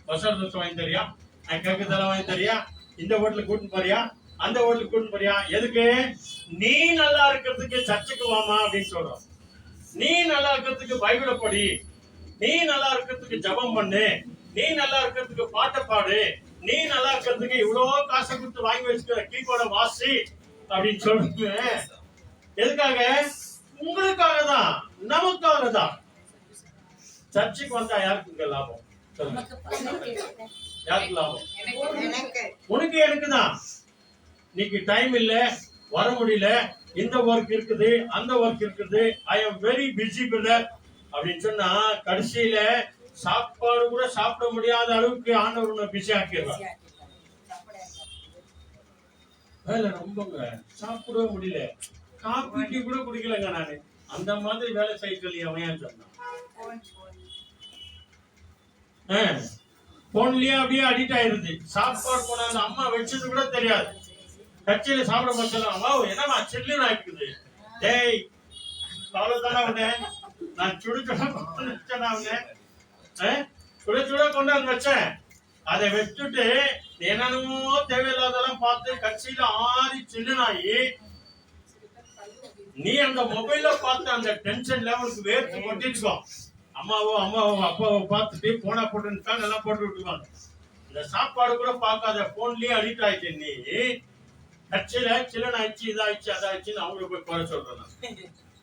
மசாலா தோசை வாங்கி தரியா? நான் கேட்கறதெல்லாம் வாங்கி தரியா? இந்த ஹோட்டலுக்கு கூட்டிட்டு போறியா, அந்த ஹோட்டலுக்கு கூட்டிட்டு போறியா? எதுக்கு? நீ நல்லா இருக்கிறதுக்கு சர்ச்சுக்கு வாமா அப்படின்னு சொல்றோம். நீ நல்லா இருக்கிறதுக்கு பைபிளை படி, நீ நல்லா இருக்கிறதுக்கு ஜெபம் பண்ணு, நீ நல்லா இருக்கிறதுக்கு பாட்டை பாடு, நீ நல்லா இருக்கிறதுக்கு இவ்வளவு காசை கொடுத்து வாங்கி வச்சுக்கிற கீபோர்ட வாசி அப்படின்னு சொல்லுங்க. எதுக்காக? உங்களுக்காக தான், நமக்காக தான். சர்ச்சுக்கு வந்தா யாருக்கு லாபம்? யாருக்கு லாபம்? உனக்கு எனக்கு தான். இன்னைக்கு டைம் இல்ல, வர முடியல, இந்த ஒர்க் இருக்குது, அந்த ஒர்க் இருக்குது, I am very busy brother அப்படின்னு சொன்னா கடைசியில சாப்பாடு கூட சாப்பிட முடியாத அளவுக்கு ஆண்டவர் உன்னை பிஸி ஆக்கிடுவார். வேலை ரொம்பங்க, சாப்பிடவே முடியல, காபி டீ கூட குடிக்கலங்க நானு. அந்த மாதிரி வேலை செய்ய அவன் சொன்னான். போன்லயே அப்படியே அடிக்ட் ஆயிருது. சாப்பாடு போனாங்க, அம்மா வச்சது கூட தெரியாது. கட்சியில சாப்பிட மாட்டேன், என்னமா சில்லுன்னு ஆயிக்குது. டேய் அவ்வளவுதானே உடனே நான் சுட சுட கொண்டாந்து வச்சேன். அதை வச்சுட்டு என்னென்னமோ தேவையில்லாதெல்லாம் பார்த்து கட்சியில ஆறி சில்லுனாயி, நீ அந்த மொபைல்ல பார்த்து அந்த டென்ஷன் லெவலுக்கு வேர்த்து கொட்டிருக்கோ. அம்மாவோ அப்பாவோ பார்த்துட்டு போனா போட்டுன்னு எல்லாம் போட்டு விட்டுருவாங்க. இந்த சாப்பாடு கூட பார்க்காத போன்லயே அடிக்ட் ஆயிடுச்சு. நீ கட்சியில சிலன் ஆயிடுச்சு, இதாயிடுச்சு, அதாயிடுச்சுன்னு அவங்களுக்கு போய் குறை சொல்றேன்.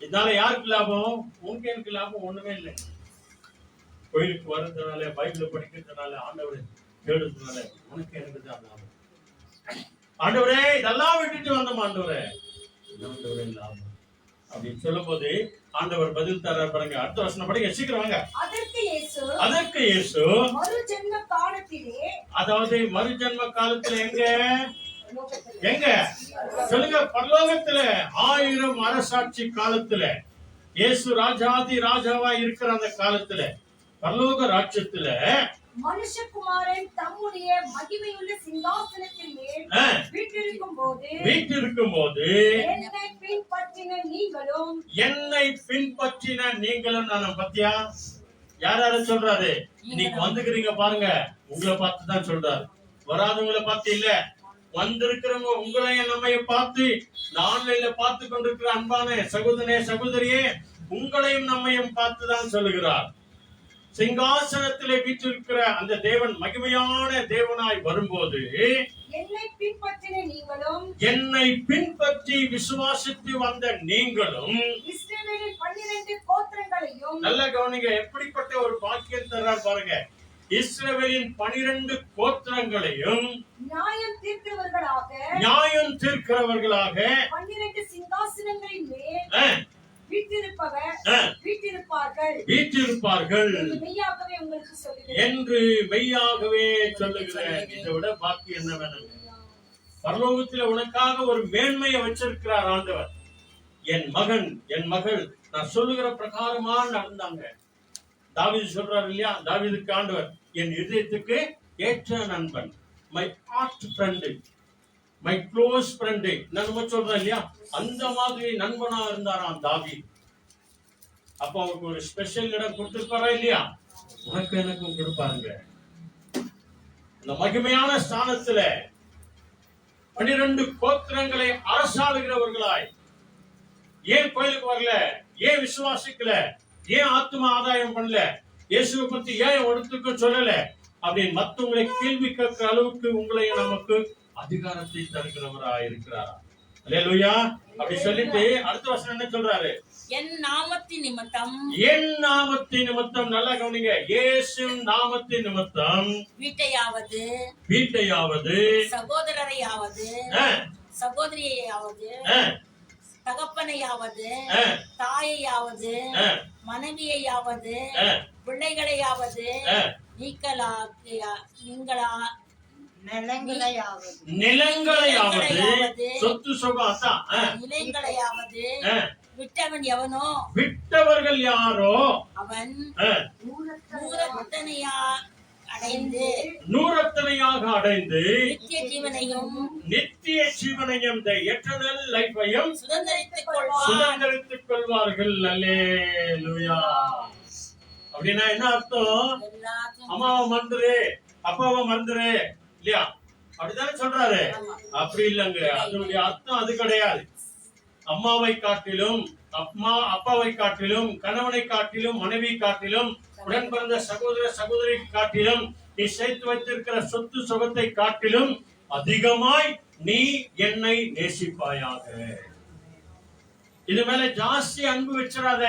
இதனால யாருக்கு லாபம்? உனக்கு எனக்கு லாபம் ஒண்ணுமே இல்லை. கோயிலுக்கு வர்றதுனால, பைபிள் படிக்கிறதுனால, ஆண்டவரை தேடுறதுனால உனக்கு எனக்கு தான் லாபம். ஆண்டவரே இதெல்லாம் விட்டுட்டு வந்தோம், ஆண்டவரே ஆண்டவரே லாபம் அப்படின்னு சொல்லும் போது ஆண்டவர் பதில் தர பாருங்க. அடுத்த வசனம் படிங்க, சீக்கிரம் வாங்க. அதற்கு இயேசு மறுஜென்ம காலத்திலே, அதாவது மறுஜென்ம காலத்துல எங்க சொல்லுங்க? பரலோகத்துல 1000 அரசாட்சி காலத்துல, இயேசு ராஜாதி ராஜாவா இருக்கிற அந்த காலத்துல, பரலோக ராஜ்யத்துல மனுஷகுமாரன் தம்முடைய மகிமையுள்ள சிங்காசனத்தின் மேல் வீற்றிருக்கும் போது என்னை பின்பற்றின நீங்களும் நானும். பத்தியா யார சொல்றாரு? இன்னைக்கு வந்துக்கிறீங்க பாருங்க, உங்களை பார்த்து தான் சொல்றாரு. வராதவங்களை பார்த்து இல்ல, வந்திருக்கிறவங்க உங்களையும் நம்மையும் பார்த்து, ஆன்லைன்ல பார்த்து கொண்டிருக்கிற அன்பான சகோதரனே சகோதரியே, உங்களையும் நம்மையும் பார்த்து தான் சொல்லுகிறார். சிங்காசனத்திலே வீற்றிருக்கிற அந்த தேவன் மகிமையான தேவனாய் வரும்போது என்னை பின்பற்றி விசுவாசித்து வந்த நீங்களும், நல்ல கவனிங்க, எப்படிப்பட்ட ஒரு பாக்கியம் தர்றார் பாருங்க. இஸ்ரவேலின் 12 கோத்திரங்களையும் நியாயம் தீர்க்கிறவர்களாக 12 சிங்காசனங்களின் மேல் வீற்றிருப்பார்கள் என்று மெய்யாகவே சொல்லுகிறேன். இதை விட பாக்கி என்ன வேணும்? பரலோகத்துல உனக்காக ஒரு மேன்மையை வச்சிருக்கிறார் ஆண்டவர். என் மகன் என் மகள் நான் சொல்லுகிற பிரகாரமா நடந்தாங்க. தாவீது சொல்றாரு இல்லையா, தாவீதுக்கு ஆண்டவர் என் இதயத்துக்கு ஏற்ற நண்பன், my heart friend, my close friend நம்ம சொல்றோம் இல்லையா, அந்த மாதிரி நண்பனா இருந்தாராம் தாவீது. அப்ப அவருக்கு ஒரு ஸ்பெஷல் இடம் கொடுத்திருப்பாரா இல்லையா, உனக்கு எனக்கும் கொடுப்பாருங்க. இந்த மகிமையான ஸ்தானத்துல 12 கோத்திரங்களை அரசாளுகிறவர்களாய், ஏன் கோயிலுக்கு வரல, ஏன் விசுவாசிக்கல, ஏன் ஆத்ம ஆதாயம் பண்ணல, இயேசுவை பத்தி ஏன் ஒருத்துக்கு சொல்லல அப்படின்னு மத்தவங்களை கேள்வி கேட்கிற அளவுக்கு உங்களை நமக்கு அதிகாரத்தை தருகிறவராய் இருக்கிறார். அல்லேலூயா. அப்படி சொல்லிட்டு அடுத்த வசனம் என்ன சொல்றாரு, என் நாமத்தின் நிமித்தம், என் நாமத்தின் நிமித்தம், நல்லா கவனிங்க, இயேசு நாமத்தின் நிமித்தம் வீட்டையாவது வீட்டையாவது சகோதரரையாவது சகோதரியையாவது தகப்பனையாவது தாயையாவது மனைவியையாவது பிள்ளைகளையாவது நிலங்களையாவது சொத்து சுகம் நிலங்களையாவது விட்டவன் எவனோ, விட்டவர்கள் யாரோ அவன் நூறத்தனையாக அடைந்து நித்திய ஜீவனையும் the eternal life-ஐயும் சுதந்தரித்துக் கொள்வார்கள். அல்லேலூயா. அப்படின்னா என்ன அர்த்தம், அம்மாவை மறந்துரு அப்பாவை மறந்துரு இல்லையா, அப்படித்தானே சொல்றாரு. அப்படி இல்லைங்க, அதனுடைய அர்த்தம் அது கிடையாது. அம்மாவை காட்டிலும் அப்பாவை காட்டிலும் கணவனை காட்டிலும் மனைவி காட்டிலும் உடன் பிறந்த சகோதர சகோதரி காட்டிலும் நீ சேர்த்து வைத்திருக்கிற சொத்து சுகத்தை காட்டிலும் அதிகமாய் நீ என்னை நேசிப்பாயாக. இது மேல ஜாஸ்தி அன்பு வச்சிடாத.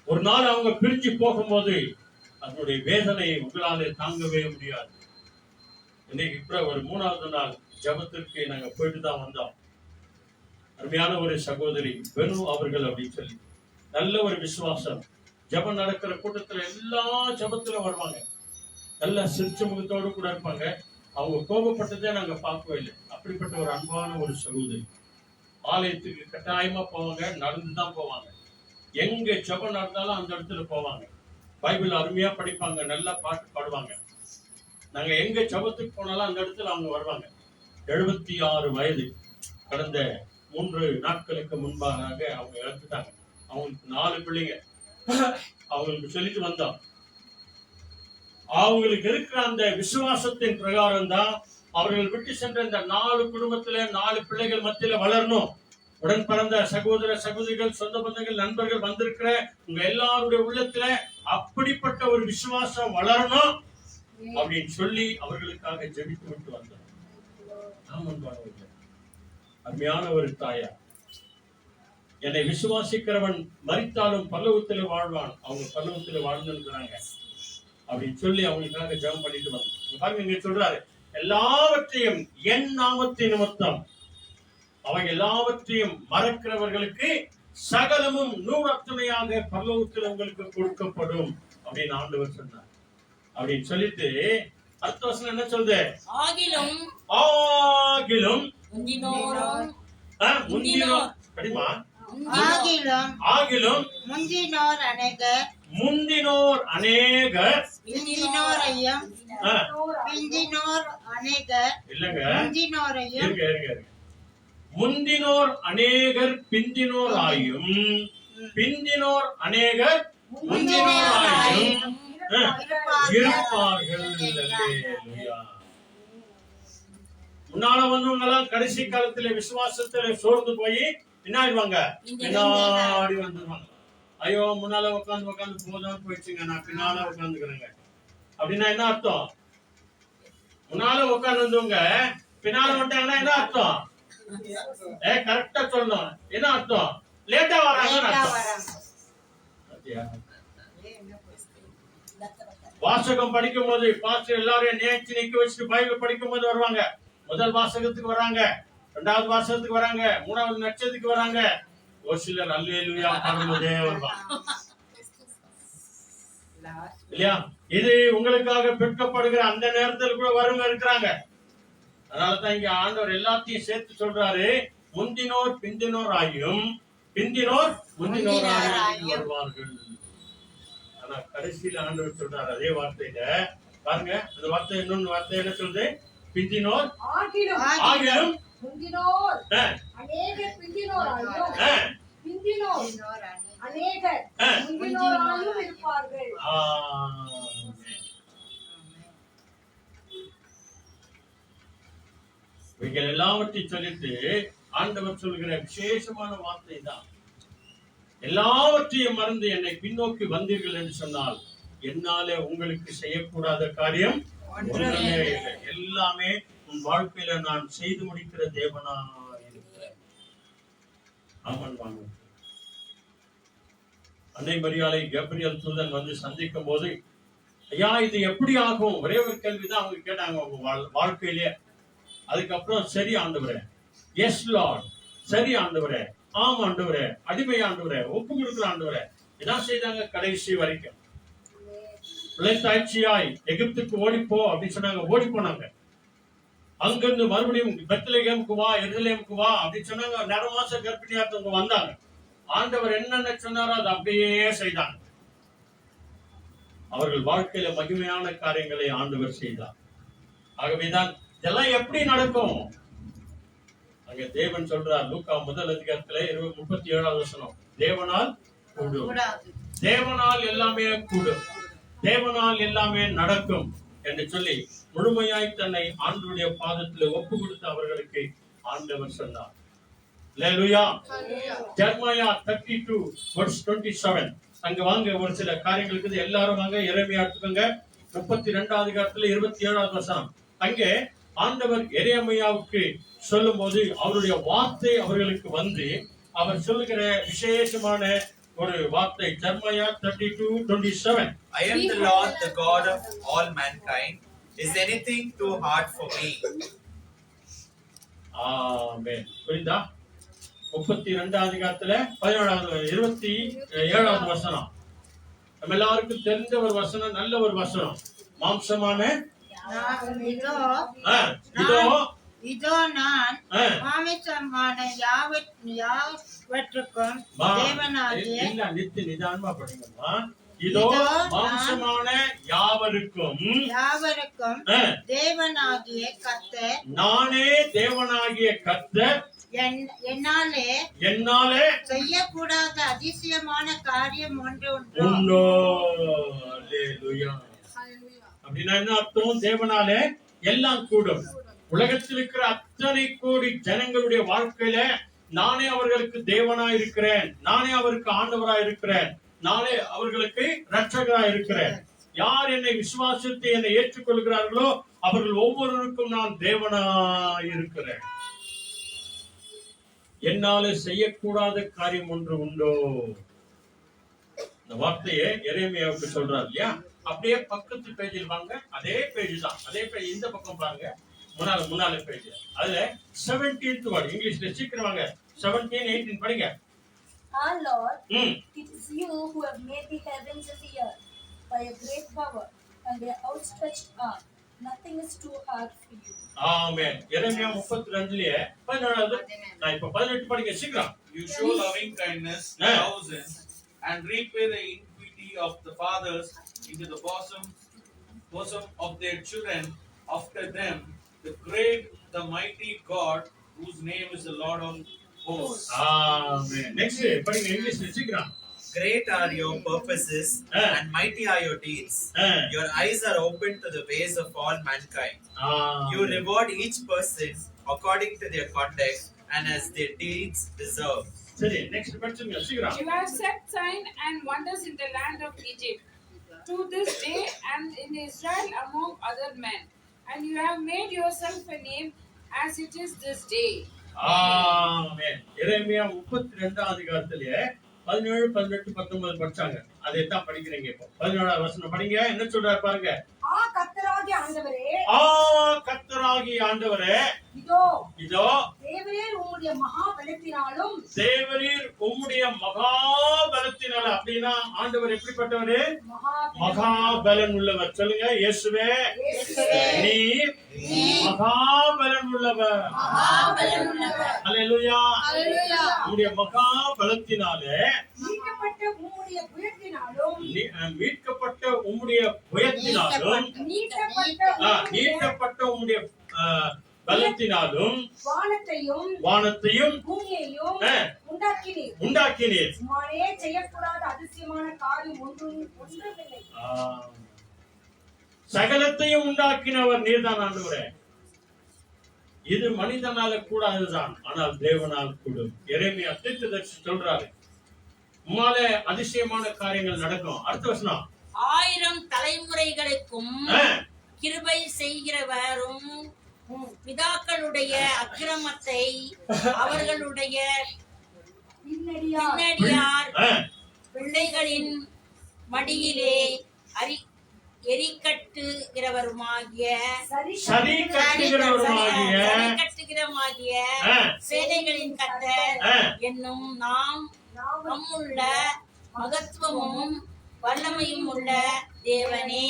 ஒரு நாள் அவங்க பிரிஞ்சு போகும்போது அதனுடைய வேதனை உங்களால தாங்கவே முடியாது. இன்னைக்கு இப்ப ஒரு 3வது நாள் ஜபத்திற்கு நாங்க போயிட்டு தான் வந்தோம். அருமையான ஒரு சகோதரி வெனு அவர்கள் அப்படின்னு சொல்லி, நல்ல ஒரு விசுவாசம். ஜபம் நடக்கிற கூட்டத்துல எல்லா ஜபத்துல வருவாங்க, நல்ல சிரிச்ச முகத்தோடு கூட இருப்பாங்க. அவங்க கோபப்பட்டதே நாங்க பார்க்கவே இல்லை. அப்படிப்பட்ட ஒரு அன்பான ஒரு சகோதரி. ஆலயத்துக்கு கட்டாயமா போவாங்க, நடந்துதான் போவாங்க. எங்க ஜபம் நடந்தாலும் அந்த இடத்துல போவாங்க. பைபிள் அருமையா படிப்பாங்க, நல்லா பாட்டு பாடுவாங்க. நாங்க எங்க ஜபத்துக்கு போனாலும் அந்த இடத்துல அவங்க வருவாங்க. 76 வயது. கடந்த 3 நாட்களுக்கு முன்பாக அவங்க இறந்துட்டாங்க. அவங்களுக்கு 4 பிள்ளைங்க. அவங்களுக்கு சொல்லிட்டு வந்தோம், அவங்களுக்கு இருக்கிற அந்த விசுவாசத்தின் பிரகாரம் தான் அவர்கள் விட்டு சென்ற இந்த 4 குடும்பத்துல 4 பிள்ளைகள் மத்தியில வளரணும். உடன் பிறந்த சகோதர சகோதரிகள், சொந்த பந்தங்கள், நண்பர்கள் வந்திருக்கிற உங்க எல்லாருடைய உள்ளத்துல அப்படிப்பட்ட ஒரு விசுவாசம் வளரணும் அப்படின்னு சொல்லி அவர்களுக்காக ஜெபித்து விட்டு வந்தோம். அருமையான ஒரு தாயா, என்னை விசுவாசிக்கிறவன் மரித்தாலும் பரலோகத்தில் வாழ்வான், அவங்க பரலோகத்தில் வாழ்ந்துருக்கிறாங்க அப்படின்னு சொல்லி அவங்களுக்காக ஜெபம் பண்ணிட்டு வந்தோம். பாருங்க, இங்க சொல்றாரு, எல்லாவற்றையும் என் நாமத்தின் நிமித்தம், அவங்க எல்லாவற்றையும் மறக்கிறவர்களுக்கு சகலமும் 100 பரலோகத்தில் உங்களுக்கு கொடுக்கப்படும் அப்படின்னு ஆண்டவர் சொன்னார். அப்படின்னு சொல்லிட்டு அடுத்த வசனம் என்ன சொல்லுது, ஆகிலும் முந்தினோர் அநேகர் முந்தினோர் அநேகர் முந்தினோர் அநேகர் பிந்தினோராயும் பிந்தினோர் அநேகர் முந்தினோராயும் இருப்பார்கள். முன்னால வந்தவங்க எல்லாம் கடைசி காலத்துல விசுவாசத்துல சோர்ந்து போய் என்ன ஆயிடுவாங்க, பின்னாடி வந்துருவாங்க. ஐயோ முன்னால உட்காந்து போதும் போயிடுச்சுங்க, நான் பின்னால உட்காந்துக்கிறேங்க அப்படின்னா என்ன அர்த்தம்? முன்னால உட்காந்து வந்தவங்க பின்னால வந்துட்டாங்கன்னா என்ன அர்த்தம்? கரெக்டா சொல்லணும். என்ன அர்த்தம்? லேட்டா வராங்க. வாசகம் படிக்கும் போது பாஸ்டர் எல்லாரையும் நேர்ச்சி நிக்க வச்சுட்டு பைபிள் படிக்கும் போது வருவாங்க. முதல் வாசகத்துக்கு வராங்க, 2வது வாசகத்துக்கு வராங்க, 3வது நட்சத்திரத்துக்கு வராங்க. ஒரு சிலர் அல்லேலூயா பாடும்போதே வருவாங்க இல்லையா? இது உங்களுக்காக பெற்கப்படுகிற அந்த நேரத்தில் கூட வருங்க இருக்கிறாங்க. அதனாலதான் இங்க ஆண்டவர் எல்லாத்தையும் சேர்த்து சொல்றாரு, முந்தினோர் பிந்தினோர் ஆகியும் பிந்தினோர் முந்தினோர் ஆகியும் வருவார்கள். ஆனா கடைசியில ஆண்டவர் சொல்றாரு அதே வார்த்தையில, பாருங்க அந்த வார்த்தை, இன்னொன்னு வார்த்தை என்ன சொல்றது, பிந்தினோர் ஆகிலும் முந்தினோர் அநேகர் பிந்தினோர் ஆகியும் பிந்தினோர் அநேகர் முந்தினோராயும் இருப்பார்கள். இவைகள் எல்லாவற்றையும் சொல்லிட்டு ஆண்டவர் சொல்கிற விசேஷமான வார்த்தை தான், எல்லாவற்றையும் மறந்து என்னை பின்னோக்கி வந்தீர்கள் என்று சொன்னால் என்னாலே உங்களுக்கு செய்யக்கூடாத காரியம் ஒன்றுமே இல்லை. எல்லாமே உன் வாழ்க்கையில நான் செய்து முடிக்கிற தேவனா இருக்கிறேன். ஆமன் வாங்க. அன்னை மரியாதை கப்ரியேல் தூதன் வந்து சந்திக்கும் போது, ஐயா இது எப்படி ஆகும், ஒரே ஒரு கேள்விதான் அவங்க கேட்டாங்க அவங்க வாழ்க்கையிலே. அதுக்கப்புறம் சரி ஆண்டவரே, எஸ் லார்ட், சரி ஆண்டவரே, ஆம் ஆண்டவரே, அடிமை ஆண்டவரே, ஒப்பு கொடுக்கிற ஆண்டவரே, இதான் செய்தாங்க கடைசி வரைக்கும். பிள்ளைத்தாய்ச்சியாய் எகிப்துக்கு ஓடிப்போ அப்படின்னு சொன்னாங்க, ஓடி போனாங்க. அங்கிருந்து மறுபடியும் பெத்லகேமுக்கு வா, எருசலேமுக்கு வா அப்படின்னு சொன்னாங்க. 9 மாச கர்ப்பிணியாத்தவங்க வந்தாங்க. ஆண்டவர் என்னென்ன சொன்னாரோ அதை அப்படியே செய்தாங்க. அவர்கள் வாழ்க்கையில மகிமையான காரியங்களை ஆண்டவர் செய்தார். ஆகவேதான் இதெல்லாம் எப்படி நடக்கும், அங்க தேவன் சொல்றார் லூக்கா 1 அதிகாரத்துல 37வது வசனம், தேவனால் கூடும், தேவனால் எல்லாமே கூடும், தேவனால் எல்லாமே நடக்கும் என்று சொல்லி முழுமையாய் தன்னை ஆண்டவருடைய பாதத்தில் ஒப்பு கொடுத்த அவர்களுக்கு ஆண்டவர் சொன்னார். அல்லேலூயா. ஜெர்மாயா 32:27 அங்க வாங்க, ஒரு சில காரியங்களுக்கு எல்லாரும் வாங்க. எரேமியா எடுத்துக்கோங்க, 32வது அதிகாரத்துல 27வது வசனம். அங்கே ஆண்டவர் எரேமியாவுக்கு சொல்லும் போது அவருடைய வார்த்தை அவர்களுக்கு வந்து அவர் சொல்லுகிற விசேஷமான ஒரு வார்த்தை. ஜெர்மாயா 32:27. I am the Lord, the God of all mankind. Is anything too hard for me? ஆமென். புரியுதா? 32வது அதிகாரத்துல 27வது வசனம். நம்ம எல்லாருக்கும் தெரிஞ்ச ஒரு வசனம், நல்ல ஒரு வசனம். மாம்சமான இதோ நான் மாமிசமான யாவற்றுக்கும் தேவனாகிய நிதானமா படிங்கம்மா. இதோ மாம்சமான யாவருக்கும் தேவனாகிய கர்த்தர், நானே தேவனாகிய கர்த்தர், என்னாலே செய்யக்கூடாத அதிசயமான காரியம் ஒன்று உண்டோ. அல்லேலூயா. அப்படின்னா என்ன அர்த்தம்? தேவனாலே எல்லாம் கூடும். உலகத்தில் இருக்கிற அத்தனை கோடி ஜனங்களுடைய வாழ்க்கையில நானே அவர்களுக்கு தேவனா இருக்கிறேன், நானே அவருக்கு ஆண்டவரா இருக்கிறேன், நானே அவர்களுக்கு இரட்சகரா இருக்கிறேன். யார் என்னை விசுவாசித்து என்னை ஏற்றுக்கொள்கிறார்களோ அவர்கள் ஒவ்வொருவருக்கும் நான் தேவனா இருக்கிறேன். என்னால செய்யக்கூடாத காரியம் ஒன்று உண்டோ. இந்த வார்த்தையை எரேமியாவுக்கு சொல்றாரு இல்லையா? அப்படியே பக்கத்து பேஜில் வாங்க, அதே பேஜ் தான், அதே பேஜ். இந்த பக்கம் பாருங்க, முன்னால பேஜ். அதுல 17th வேர்ட் இங்கிலீஷ்ல சீக்கிரம் வாங்க. 17, 18 படிங்க. Our Lord, it is you who have made the heavens and the earth by a great power and their outstretched arm. Nothing is too hard for you. ஆமென். எரேமியா 32ல 17வது. நான் இப்ப 18 படிங்க சீக்கிரம். You show loving kindness to thousands and repay the iniquity of the fathers into the bosom of their children after them, the mighty God, whose name is the Lord of hosts. Amen. Next, படிங்க இங்கிலீஷ்ல சீக்கிரம். Great are your purposes and mighty are your deeds. Your eyes are open to the ways of all mankind. You reward each person according to their conduct and as their deeds deserve. சரி, next படிங்க சீக்கிரம். You have set signs and wonders in the land of Egypt to this day and in Israel among other men, and you have made yourself a name as it is this day. ஆமென். எரேமியா 32வது அதிகாரத்திலே 17, 18, 19 படிச்சாங்க. அதை தான் படிக்கிறீங்க இப்போ. 17வது வசனம் படிங்க. என்ன சொல்றாரு பாருங்க. கர்த்தராகிய ஆண்டவரே, கர்த்தராகிய ஆண்டவரே, இதோ இதோ தேவரீர் உம்முடைய மகா பலத்தினாலும் பலத்தினாலும் தேவரீர் உம்முடைய மகாபலத்தினால. அப்படின்னா ஆண்டவர் எப்படிப்பட்டவரு? மகாபலன் உள்ளவர். சொல்லுங்க, இயேசுவே நீர் மகாபலன் உள்ளவர். அல்லேலூயா. உம்முடைய மகாபலத்தினால மீட்கப்பட்ட உம்முடைய புயத்தினாலும் மீட்கப்பட்ட உம்முடைய புயத்தினாலும் நீட்டப்பட்ட உம்முடைய பலத்தினாலும் வானத்தையும் பூமியையும் உண்டாக்கினீர். உம்மாலே செய்யக்கூடாத அதிசயமான காரியம் ஒன்றுமில்லை. சகலத்தையும் உண்டாக்கினவர் நீர்தான் ஆண்டவரே. இது மனிதனால கூடாதுதான், ஆனால் தேவனால் கூடும். எரேமியா தீர்க்கதரிசி சொல்றாரு, உம்மாலே அதிசயமான காரியங்கள் நடக்கும். அடுத்த வசனம், 1000 தலைமுறைகளுக்கும் கிருபை செய்கிறவரும் பிதாக்களுடைய அக்கிரமத்தை அவர்களுடைய பின்னடியார் பிள்ளைகளின் மடியிலே எரிக்கட்டுகிறவருமாகிய சேனைகளின் கர்த்தர் என்னும் நாம் நம்முள்ள மகத்துவமும் வல்லமையும் உள்ள தேவனே.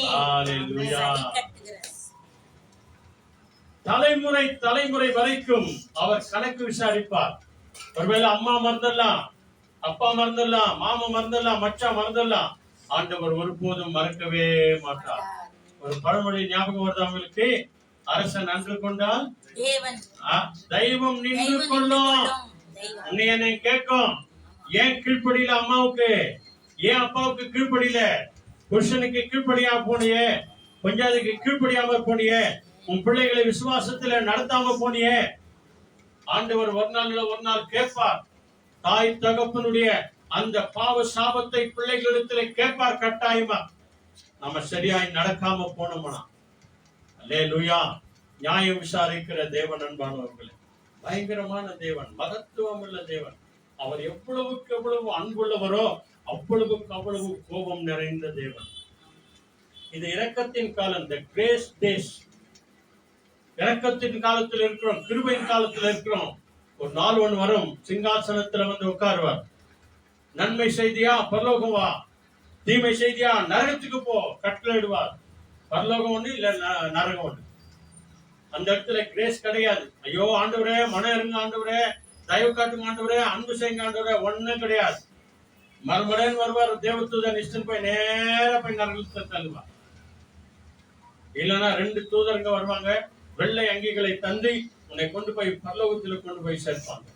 தலைமுறை தலைமுறை வரைக்கும் அவர் கணக்கு விசாரிப்பார். ஒருவேளை அம்மா மறந்துடலாம், அப்பா மறந்துடலாம், மாமா மறந்துடலாம், மச்சா மறந்துடலாம், ஆண்டவர் ஒருபோதும் மறக்கவே மாட்டார். ஒரு பழமொழி ஞாபகம் வருது அவங்களுக்கு, அரசன் அன்று கொண்டால் தெய்வம் நின்று கொள்ளும். என்னை கேட்கும், ஏன் கீழ்ப்படியில அம்மாவுக்கு, ஏன் அப்பாவுக்கு கீழ்ப்படியில, புருஷனுக்கு கீழ்ப்படியா போனியே, பஞ்சாயத்துக்கு கீழ்ப்படியாம போனியே, உன் பிள்ளைகளை விசுவாசத்துல நடத்தாம போனியே. ஆண்டவர் ஒரு நாள் கேட்பார். தாய் தகப்பனுடைய அந்த பாவ சாபத்தை பிள்ளைகளிடத்துல கேட்பார் கட்டாயமா. நம்ம சரியாய் நடக்காம போனோம்னா. அல்லேலூயா. நியாயம் விசாரிக்கிற தேவன் அன்பானவர்களே, பயங்கரமான தேவன், மகத்துவம் உள்ள தேவன். அவர் எவ்வளவுக்கு எவ்வளவு அன்புள்ளவரோ அவ்வளவுக்கு அவ்வளவு கோபம் நிறைந்த தேவன். இது இரக்கத்தின் காலம், the grace days. இரக்கத்தின் காலத்தில் இருக்கிறோம், கிருபையின் காலத்தில் இருக்கிறோம். ஒரு நாள் ஒன்று வரும், சிங்காசனத்துல வந்து உட்காருவார். நன்மை செய்தியா பரலோகம் வா, தீமை செய்தியா நரகத்துக்கு போ கட்டளையிடுவார். பரலோகம் ஒண்ணு இல்ல நரகம் ஒண்ணு. அந்த இடத்துல கிரேஸ் கிடையாது. ஐயோ ஆண்டவரே, மனம் இருங்க ஆண்டவரே, தயவு காட்டுங்க ஆண்டவரே, அன்பு செய்யுங்க ஆண்டவரே, ஒண்ணும் கிடையாது. மறுமுறைன்னு வருவார் தேவதூதன், இஷ்டன் போய் நேர போய் நரகத்தை தள்ளுவார். இல்லைன்னா 2 தூதருங்க வருவாங்க, வெள்ளை அங்கிகளை தந்தி உன்னை கொண்டு போய் பரலோகத்தில் கொண்டு போய் சேர்ப்பாங்க.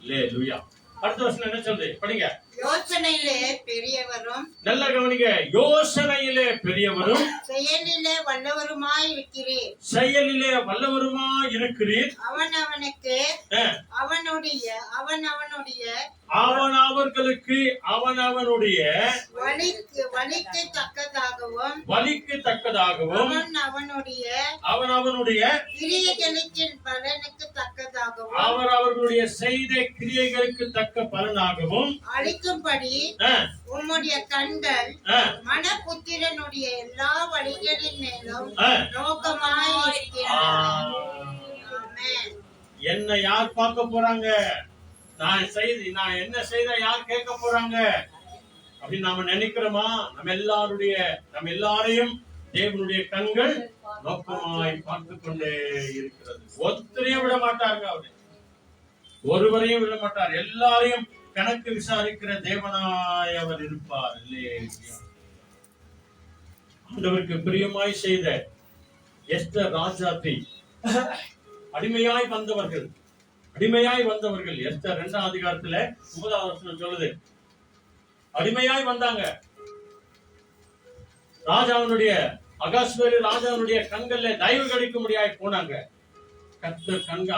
அல்லேலூயா. அடுத்த வருஷம் என்ன சொல்றது படிங்க. யோசனையிலே பெரியவரும், நல்ல கவனிங்க, யோசனையிலே பெரியவரும் செயலிலே வல்லவருமாய் இருக்கிறீர். செயலிலே வல்லவருமாய் இருக்கிறீர். அவனவனுக்கு அவர்களுக்கு அவனவனுடைய வலிக்கு தக்கதாகவும் அவனவனுடைய கிரியைகளுக்கு பலனுக்கு தக்கதாகவும் அவர்களுடைய செய்த கிரியைகளுக்கு தக்க பலனாகவும் அளிக்கும்படி உம்முடைய கண்கள் மனபுத்திரனுடைய எல்லா வழிகளின் மேலும் நோக்கமாய் இருக்கிறது. என்ன யார் பார்க்க போறாங்க? நான் என்ன செய்த யார் கேட்க போறாங்க அப்படின்னு நாம நினைக்கிறோமா? நம்ம எல்லாரையும் தேவனுடைய கண்கள் நோக்கமாய் பார்த்து கொண்டே இருக்கிறது. ஒருத்தரையும் விட மாட்டாங்க, அவரு ஒருவரையும் விட மாட்டார். எல்லாரையும் கணக்கு விசாரிக்கிற தேவனாய் அவர் இருப்பார். ஆண்டவருக்கு பிரியமாய் செய்த எஸ்தர் ராஜாத்தி, அடிமையாய் வந்தவர்கள் எஸ்தர் 2ஆம் அதிகாரத்துல 9ஆம் வசனம் சொல்லுது. அடிமையாய் வந்தாங்க. அகாஸ்வேரு ராஜாவுடைய கண்கள்ல தயவு கிடைக்க முடியாய் போனாங்க.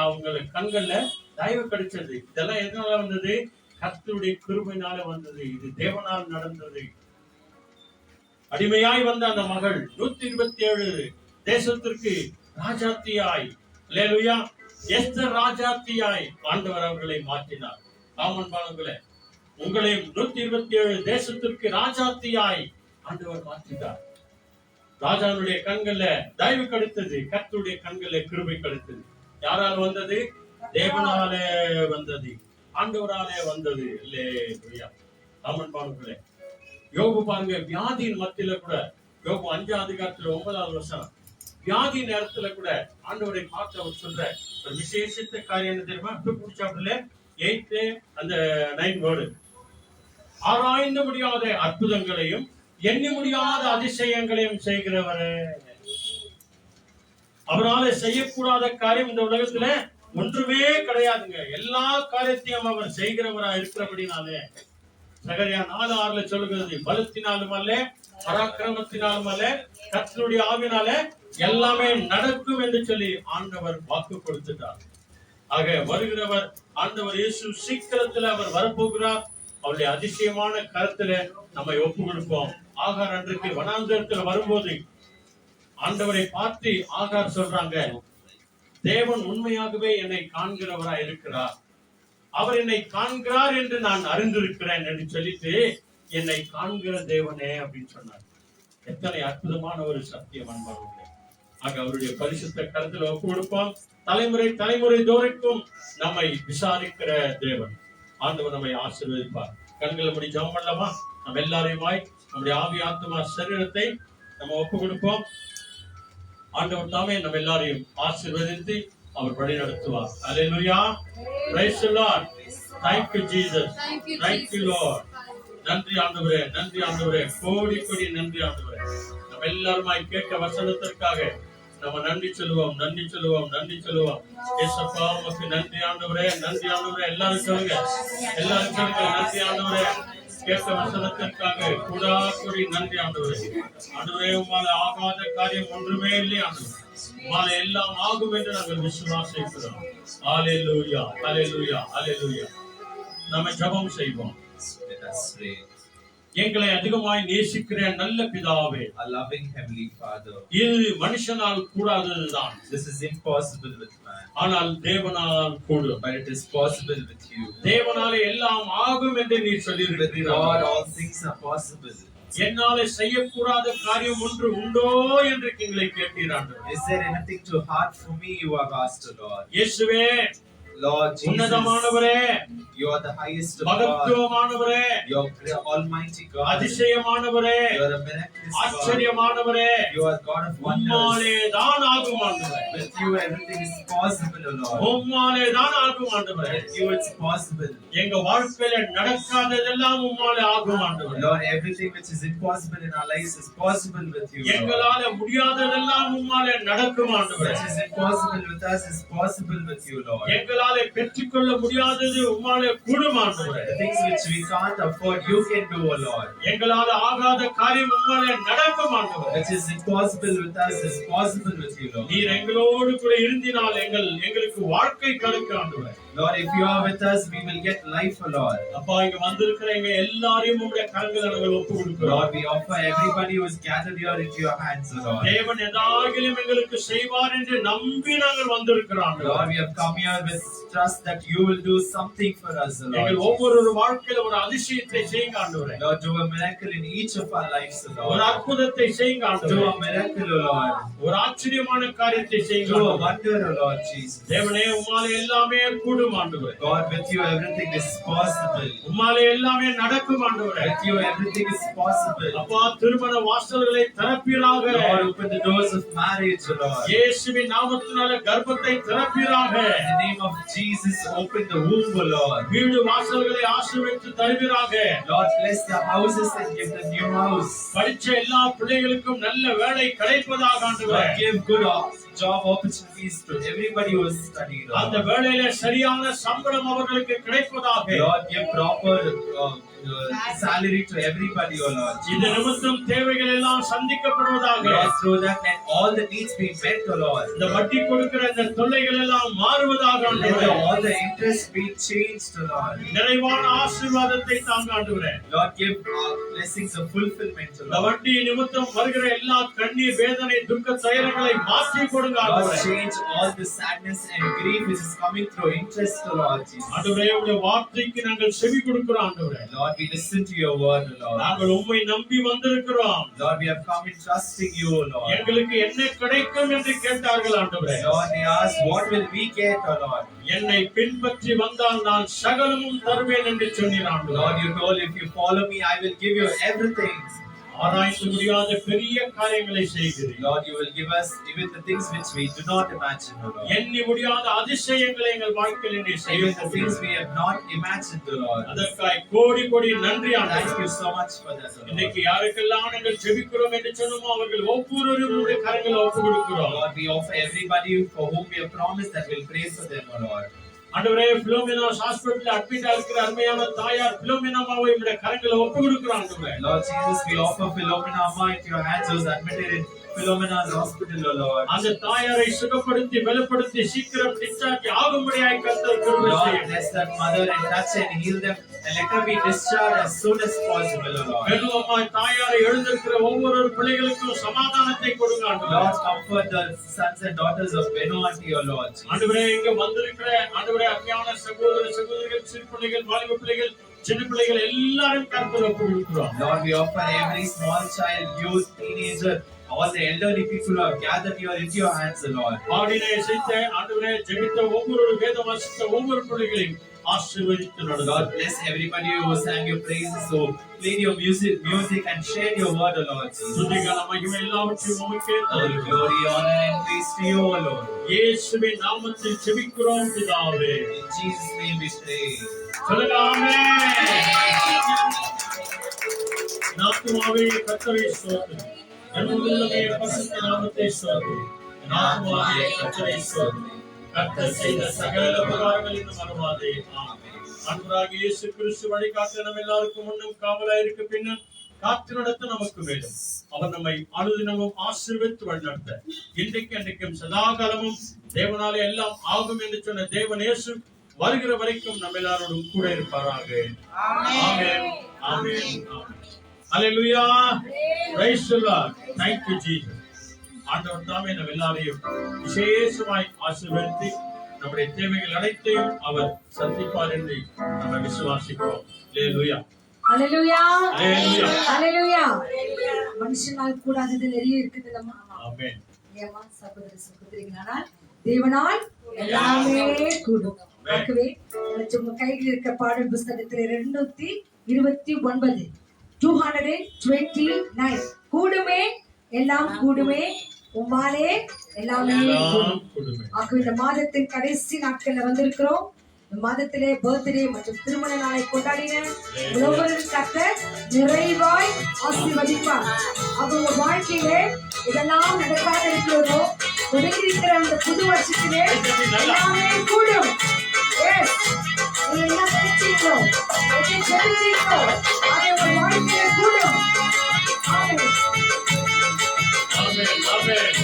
அவங்களுக்கு கண்கள்ல தயவு கிடைச்சது. இதெல்லாம் எதனால வந்தது? கர்த்தருடைய கிருபையினால வந்தது. இது தேவனால் நடந்தது. அடிமையாய் வந்த அந்த மகள் 127 தேசத்திற்கு ராஜாத்தியாய், அல்லேலூயா, எஸ்தர் ராஜாத்தியாய் ஆண்டவர் அவர்களை மாற்றினார். ஆமன் பாலங்களே, உங்களையும் 127 தேசத்திற்கு ராஜாத்தியாய் ஆண்டவர் மாற்றினார். ராஜாவுடைய கண்கள்ல தயவு கிடைத்தது, கர்த்தருடைய கண்கள்ல கிருபை கிடைத்தது. யாரால் வந்தது? தேவனாலே வந்தது. ஆண்டவராலே வந்தது. அல்லேலூயா. ஆமென் பாருங்களே. யோபு பாருங்க, வியாதியின் மத்தியில கூட, யோபு 5ஆம் அதிகாரத்துல 9வது வசனம், வியாதி நேரத்துல கூட ஆண்டவரை பார்த்து அவர் சொல்ற ஒரு விசேஷத்த காரியம் என்ன தெரியுமா? பிடிச்சாப்புல 8 அந்த 9 வேர்டு, ஆராய்ந்து முடியாத அற்புதங்களையும் எண்ணி முடியாத அதிசயங்களையும் செய்கிறவரே. அவரால செய்யக்கூடாத காரியம் இந்த உலகத்துல ஒன்றுமே கிடையாதுங்க. எல்லா காரியத்தையும் அவர் செய்கிறவரா இருக்கிறபடினாலே சகரியா 4:6 சொல்லுகிறது, பலத்தினாலும் அல்ல, பராக்கிரமத்தினாலும் அல்ல, கர்த்தருடைய ஆவினால எல்லாமே நடக்கும் என்று சொல்லி ஆண்டவர் வாக்கு கொடுத்துட்டார். ஆக வருகிறவர் ஆண்டவர் இயேசு சீக்கிரத்துல அவர் வரப்போகிறார். அவருடைய அதிசயமான கருத்துல நம்மை ஒப்பு கொடுப்போம். ஆகார் அன்றைக்கு வனாந்தரத்துல வரும்போது ஆண்டவரை பார்த்து ஆகார் சொல்றாங்க, தேவன் உண்மையாகவே என்னை காண்கிறவரா இருக்கிறார், அவர் என்னை காண்கிறார் என்று நான் அறிந்திருக்கிறேன் என்று சொல்லிட்டு என்னை காண்கிற தேவனே அப்படின்னு சொன்னார். எத்தனை அற்புதமான ஒரு சத்தியம் அன்பார்களே. ஆக அவருடைய பரிசுத்த கருத்துல ஒப்பு கொடுப்போம். தலைமுறை தலைமுறை தோறுக்கும் நம்மை விசாரிக்கிற தேவன் ஆண்டவர் நம்மை ஆசீர்வதிப்பார். கண்களை முடி ஜெபம் பண்ணலாமா? நம்ம எல்லாரையுமாய் நம்முடைய ஆவி ஆத்துமா சரீரத்தை நம்ம ஒப்பு கொடுப்போம். ஆண்டவர் தாமே நம்ம எல்லாரையும் ஆசீர்வதித்து அவர் வழி நடத்துவார். அல்லேலூயா. Praise the lord. Thank you Jesus. Thank you Lord. நன்றி ஆண்டவரே, நன்றி ஆண்டவரே, கோடி கோடி நன்றி ஆண்டவரே. நம்ம எல்லாருமாய் கேட்ட வசனத்திற்காக நம்ம நன்றி சொல்லுவோம், நன்றி சொல்லுவோம், நன்றி சொல்லுவோம். இயேசுப்பா உமக்கு நன்றி ஆண்டவரே, நன்றி ஆண்டவரே. எல்லாரும் சொல்லுங்க, எல்லாரும் சொல்லுங்க, நன்றி ஆண்டவரே. கேட்ட வசனத்திற்காக கூடா கூடி நன்றி ஆண்டவரே. ஆண்டவரே, உம்மால ஆகாத காரியம் ஒன்றுமே இல்லை ஆண்டவரே. உம்மால எல்லாம் ஆகும் என்று நாங்கள் விசுவாசிக்கிறோம். அல்லேலூயா, அல்லேலூயா, அல்லேலூயா. நம்ம ஜெபம் செய்வோம். Let us pray. எங்களை அதிகமாய் நேசிக்கிற நல்ல பிதாவே, Our loving Heavenly Father, இது மனுஷனால் கூடாததுதான், this is impossible with man, ஆனால் தேவனால் கூடும். but it is possible with you. தேவனாலே எல்லாம் ஆகும் என்று நீ With God, சொல்லியிருக்கிறார். all things are possible. என்னாலே செய்யக்கூடாத காரியம் ஒன்று உண்டோ என்று எங்களை கேட்டீரான். Is there anything too hard for me? You have asked, Lord. இயேசுவே, Lord Jesus, உன்னதமானவரே, you are the highest of God. மகத்துவமானவரே, You are Almighty God. அதிசயமானவரே, You are a miraculous God. ஆச்சரியமானவரே, You are God of wonders. உம்மாலே தான் ஆகும் ஆண்டவரே. With you, everything is possible, O Lord. உம்மாலே தான் ஆகும் ஆண்டவரே. With you, it's possible. எங்க வாழ்க்கையில நடக்காததெல்லாம் உம்மாலே ஆகும் ஆண்டவரே. Lord, everything which is impossible in our lives is possible with you, Lord. எங்களால முடியாததெல்லாம் உம்மாலே நடக்கும் ஆண்டவரே. Which is impossible with us is possible with you, Lord. எங்களால பெற்றுக்கொள்ள முடியாதது உம்மாலே கூடும் ஆண்டவரே. The things which we can't afford, you can do, O Lord. எங்களால ஆகாத காரியம் உம்மாலே நடக்கும் ஆண்டவரே. Which is impossible with us is possible with you, Lord. நீர் எங்களோடு கூட இருந்தினால் எங்களுக்கு வாழ்க்கை கிடைக்கும் ஆண்டவரே. Lord, if you are with us, we will get life, O Lord. அப்பா, இங்க வந்திருக்கிற எங்க எல்லாரையும் உம்முடைய கரங்களில் நாங்கள் ஒப்பு கொடுக்கிறோம். Lord, we offer everybody who is gathered here into your hands, O Lord. தேவன் எதாகிலும் எங்களுக்கு செய்வார் என்று நம்பி நாங்கள் வந்திருக்கிறோம். Lord, we have come here with trust that you will do something for us, O எங்கள் Lord. ஒவ்வொரு வாழ்க்கையில ஒரு அதிசயத்தை செய்யுங்க ஆண்டவரே. Lord, do a miracle in each of our lives, O ஒரு Lord. அற்புதத்தை செய்யுங்க Do ஆண்டவரே. a miracle, O Lord. ஒரு ஆச்சரியமான காரியத்தை செய்யுங்க Do a ஆண்டவரே. wonder, O Lord Jesus. தேவனே, உம்மாலே எல்லாமே கூடும் ஆண்டவரே. God, with you everything is possible. உம்மாலே எல்லாமே நடக்கும் ஆண்டவரே. With you everything is possible. அப்பா, திருமண வாசல்களை திறப்பீராக. Lord, open the doors of marriage, O Lord. இயேசுவின் நாமத்தினால கர்ப்பத்தை திறப்பீராக. In the name of Jesus, open the womb, O Lord. வீடு வாசல்களை ஆசீர்வதித்து தருவீராக. Lord, bless the houses and give them new house. படிச்ச எல்லா பிள்ளைகளுக்கும் நல்ல வேலை கிடைப்பதாக ஆண்டவரே. Lord, give good job opportunities to everybody who is studying, அந்த Lord. வேலையில சரியான சம்பளம் அவர்களுக்கு கிடைப்பதாக. Lord, give proper salary to everybody, O Lord. இந்த நிமித்தம் தேவைகள் எல்லாம் சந்திக்கப்படுவதாக. Lord, through that let all the needs be met, O Lord. இந்த வட்டி கொடுக்கிற இந்த தொல்லைகள் எல்லாம் மாறுவதாக Let ஆண்டவரே. all the interest be changed, O Lord. நிறைவான ஆசீர்வாதத்தை தாங்க ஆண்டவரே. Lord, give blessings of fulfillment, O இந்த Lord. வட்டி நிமித்தம் வருகிற எல்லா கண்ணீர் வேதனை துக்க துயரங்களை மாற்றி கொடு கொடுங்க Lord, ஆண்டவரே. change all the sadness and grief which is coming through interest, Lord Jesus. ஆண்டவரே உம்முடைய வார்த்தைக்கு நாங்கள் செவி கொடுக்கிறோம் ஆண்டவரே. Lord, we listen to your word, Lord. நாங்கள் உம்மை நம்பி வந்திருக்கிறோம். Lord, we have come in trusting you, Lord. எங்களுக்கு என்ன கிடைக்கும் என்று கேட்டார்கள் ஆண்டவரே. Lord, they asked, what will we get, O Lord? என்னை பின்பற்றி வந்தால் நான் சகலமும் தருவேன் என்று சொன்னீர் ஆண்டவரே. Lord, you told, if you follow me, I will give you everything. ஆராய்ந்து முடியாத பெரிய காரியங்களை செய்கிறீர். Lord, you will give us even the things which we do not imagine, O Lord. எண்ணி முடியாத அதிசயங்களை எங்கள் வாழ்க்கையில் நீர் செய்ய Even the things போகிறீர். we have not imagined, O Lord. அதற்காய் கோடி கோடி நன்றி Thank ஆண்டவரே. you so much for that, O Lord. இன்னைக்கு யாருக்கெல்லாம் நாங்கள் ஜெபிக்கிறோம் என்று சொன்னோமோ அவர்கள் ஒவ்வொருவரும் உம்முடைய கரங்களை ஒப்புக் கொடுக்கிறோம். Lord, we offer everybody for whom we have promised that we'll pray for them, O Lord. ஆண்டவரே, பிலோமினாஸ் ஹாஸ்பிடல்ல அட்மிட் ஆகிற அருமையான தாயார் பிலோமினாவை உம்முடைய கரங்களை ஒப்புக் கொடுக்கிறோம் ஆண்டவரே. Lord Jesus, we offer Philomena Amma into your hands, who is admitted in Philomena's hospital, O Lord. அந்த தாயாரை சுகப்படுத்தி பலப்படுத்தி சீக்கிரம் டிஸ்சார்ஜ் ஆகும்படியாய் கர்த்தர் கிருபை Lord, செய்யும். bless that mother and touch and heal them, and let her be discharged as soon as possible, O Lord. மெதுவமாய் தாயாரை எழுந்திருக்கிற ஒவ்வொரு பிள்ளைகளுக்கும் சமாதானத்தை கொடுங்க ஆண்டவரே. Lord, comfort the sons and daughters of Benoit, O Lord Jesus. ஆண்டவரே, இங்க வந்திருக்கிற ஆண்டவரே அருமையான சகோதர சகோதரிகள், சிறு பிள்ளைகள், வாலிப பிள்ளைகள், சின்ன பிள்ளைகள் எல்லாரும் கர்த்தர் ஒப்புக் கொடுக்கிறோம். Lord, we offer every small child, youth, teenager, all the elderly people who have gathered here into your hands, O Lord. பாடின இசைத்த ஆண்டவரே ஜெபித்த ஒவ்வொரு வேத வாசித்த ஒவ்வொரு பிள்ளைகளையும் ஆசீர்வதித்து Lord, நடத்தும். bless everybody who sang your praises, who played your music and shared your word, O Lord Jesus. துதிகன மகிமை எல்லாவற்றையும் உமக்கே All தருகிறோம். glory, honor, and praise to you, O Lord. இயேசுவின் நாமத்தில் ஜெபிக்கிறோம் பிதாவே. In Jesus' name we pray. சொல்லுங்க ஆமென். நாத்துமாவே கர்த்தரை ஸ்தோத்திரி. என்முள்ளமே பரிசுத்த நாமத்தை ஸ்தோத்திரி. நாத்துமாவே கர்த்தரை ஸ்தோத்திரி. கர்த்தர் செய்த சகல உபகாரங்களையும் மறவாதே. ஆமென். அன்பராகிய இயேசு கிறிஸ்து வழிகாட்ட நம்ம எல்லாருக்கும் முன்னும் காவலாய் இருக்க பின்னும் காத்து நடத்த நமக்கு வேண்டும். அவர் நம்மை அனுதினமும் ஆசீர்வதித்து வழிநடத்த இன்றைக்கு அன்றைக்கும் சதாகாலமும் தேவனாலே எல்லாம் ஆகும் என்று சொன்ன தேவன் இயேசு வருகிற வரைக்கும் நம்ம எல்லாரோடும் கூட இருப்பாராக. ஆமென். ஆமென். ஹalleluya. Praise the Lord. Thank you Jesus. ஆண்டவர் தாமே நம்ம எல்லாரையும் விசேஷமாய் ஆசீர்வதித்து நம்முடைய தேவைகள் அனைத்தையும் அவர் சந்திப்பார் என்று நம்ம விசுவாசிக்கிறோம். ஹalleluya. ஹalleluya. ஹalleluya. ஹalleluya. மனுஷனால் கூடாதது நிறைய இருக்குது நம்ம. ஆமென். ஏமா சகோதர சகோதரிகளால் தேவனால் எல்லாமே கூடும். ஆகவே உங்க கையில் இருக்க பாடல் புத்தகத்திலே 229 229 கூடுமே எல்லாம் கூடுமே உம்மாலே எல்லாமே கூடும். ஆகவே இந்த மாதத்தின் கடைசி நாட்கள்ல வந்திருக்கிறோம். இந்த மாதத்திலே பர்த்டே மற்றும் திருமண நாளை கொண்டாடின ஒவ்வொருவரும் கர்த்தர் நிறைவாய் ஆசீர்வதிப்பார். அவங்க வாழ்க்கையிலே இதெல்லாம் நடக்காத இருக்கிறதோ தொடங்கி இருக்கிற அந்த புது வருஷத்திலே எல்லாமே கூடும். Yes. நீங்க என்ன நினைச்சீங்களோ எதை ஜெபிச்சீங்களோ அதை உங்க வாழ்க்கையிலே கூடும். ஆமென். ஆமென். ஆமென்.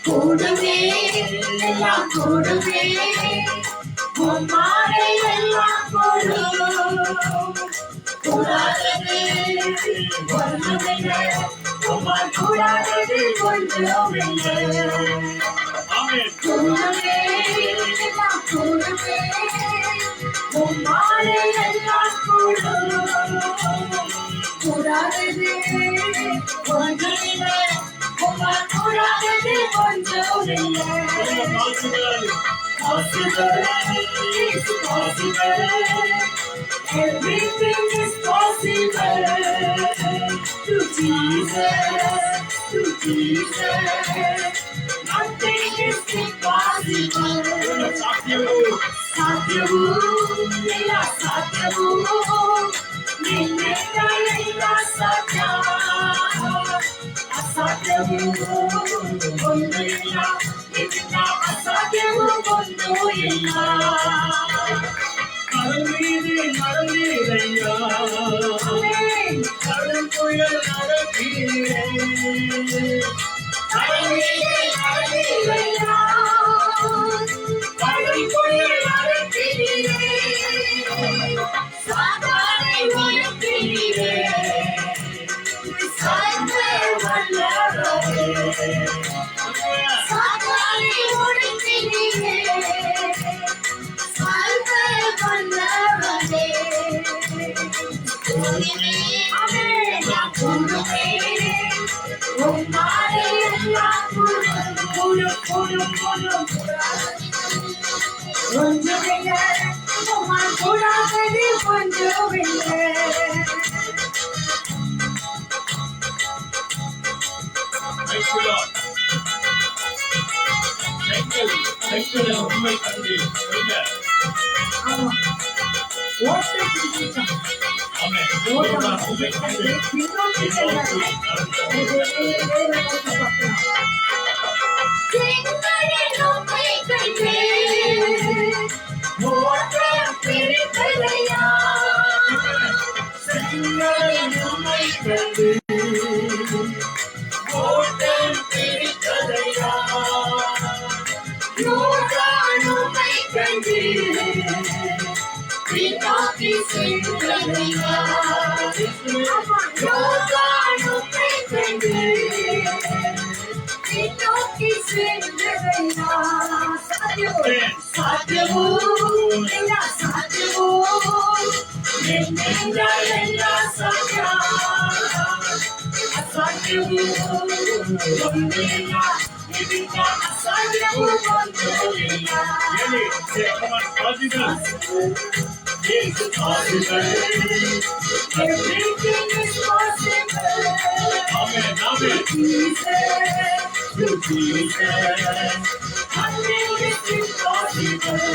கூடுமே எல்லாம் கூடுமே உம்மாலே எல்லாம் கூடும் கூடாதது ஒன்றுமில்லை உம்மால் கூடாதது ஒன்றுமில்லை ஆமென். கூடுமே எல்லாம் கூடுமே உம்மாலே எல்லாம் கூடும் கூடாதது ஒன்றுமில்லை உம்மால் கூடாதது ஒன்றுமில்லை Possible, it's possible. Everything is possible to Jesus, to Jesus. Nothing is impossible. Satyavu, nila satyavu. Ninneka nila satya. Asatyavu, onnu illa. Nilla asatyavu, onnu illa. கடல் மீது நடந்தீரையா, கடல் புயல் நடந்தீரே. கடல் மீது நடந்தீரையா, கடல் புயல் நடந்தீரே. சாத்தானை உயர்த்தீரே, சாத்தானை சாத்தானை ஒடுக்கினீரே, வாழ்க வல்லவரே. கூடுமே, நான் கூடுவேன். உம்மாலே எல்லாம் கூடும், கூடும், கூடும், கூடும். ஒன்றுமில்லை, உம்மால் கூடாதது ஒன்றுமில்லை. Thank you, Lord. Thank you. Thank you, Lord. உண்மை கண்டு. சொல்லுங்க. ஆமா. ஓட்டை பிடிச்சிட்டான். ஆமென். ஓட்டம் உண்மை கண்டு. பின்னோக்கி செல்றாரு. வேற பக்கம் பார்க்கலாம். செங்கடலின் உம்மை கண்டு, ஓட்டம் பிடித்ததையா. செங்கடலின் உம்மை கண்டு, ஓட்டம் பிடித்ததையா. யோர்தான் உம்மை கண்டு, பின்னோக்கி சென்றதையா. யோர்தான் உம்மை கண்டு, பின்னோக்கி சென்றதையா. சாத்தியமோ, எல்லாம் சாத்தியமோ, நின்றால் எல்லாம் சாத்தியம். அசாத்தியமோ, ஒன்றில்லா, இதுதான் அசாத்தியமோ, ஒன்றில்லா. Really? Say, come on, possible. Yes, possible. Everything is possible. Amen. Amen. Jesus, To Jesus. nothing is impossible.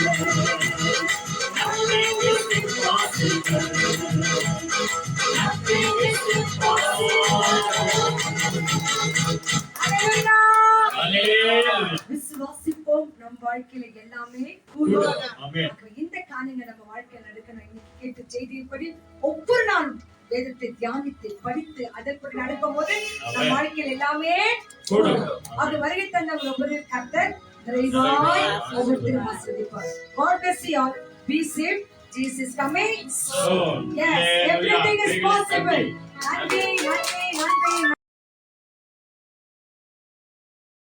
Nothing is impossible. Nothing is impossible. Hallelujah. Hallelujah. விசுவாசிப்போம், நம் வாழ்க்கையில எல்லாமே கூடும். Amen. அப்ப இந்த காரியங்கள் நம்ம வாழ்க்கையில நடக்கணும். இன்னைக்கு கேட்ட செய்தியின்படி ஒவ்வொரு நாளும் வேதத்தை தியானித்து படித்து அதன்படி நடக்கும்போது நம் வாழ்க்கையில் எல்லாமே கூடும். அது வருகை தந்தவங்க ஒவ்வொரு கர்த்தர் நிறைவாய் ஒவ்வொருத்தரும் ஆசீர்வதிப்பார். God bless you all. Be safe. Jesus is coming. Soon. Yes, Hallelujah. everything is Big blessing. possible. Nandhi.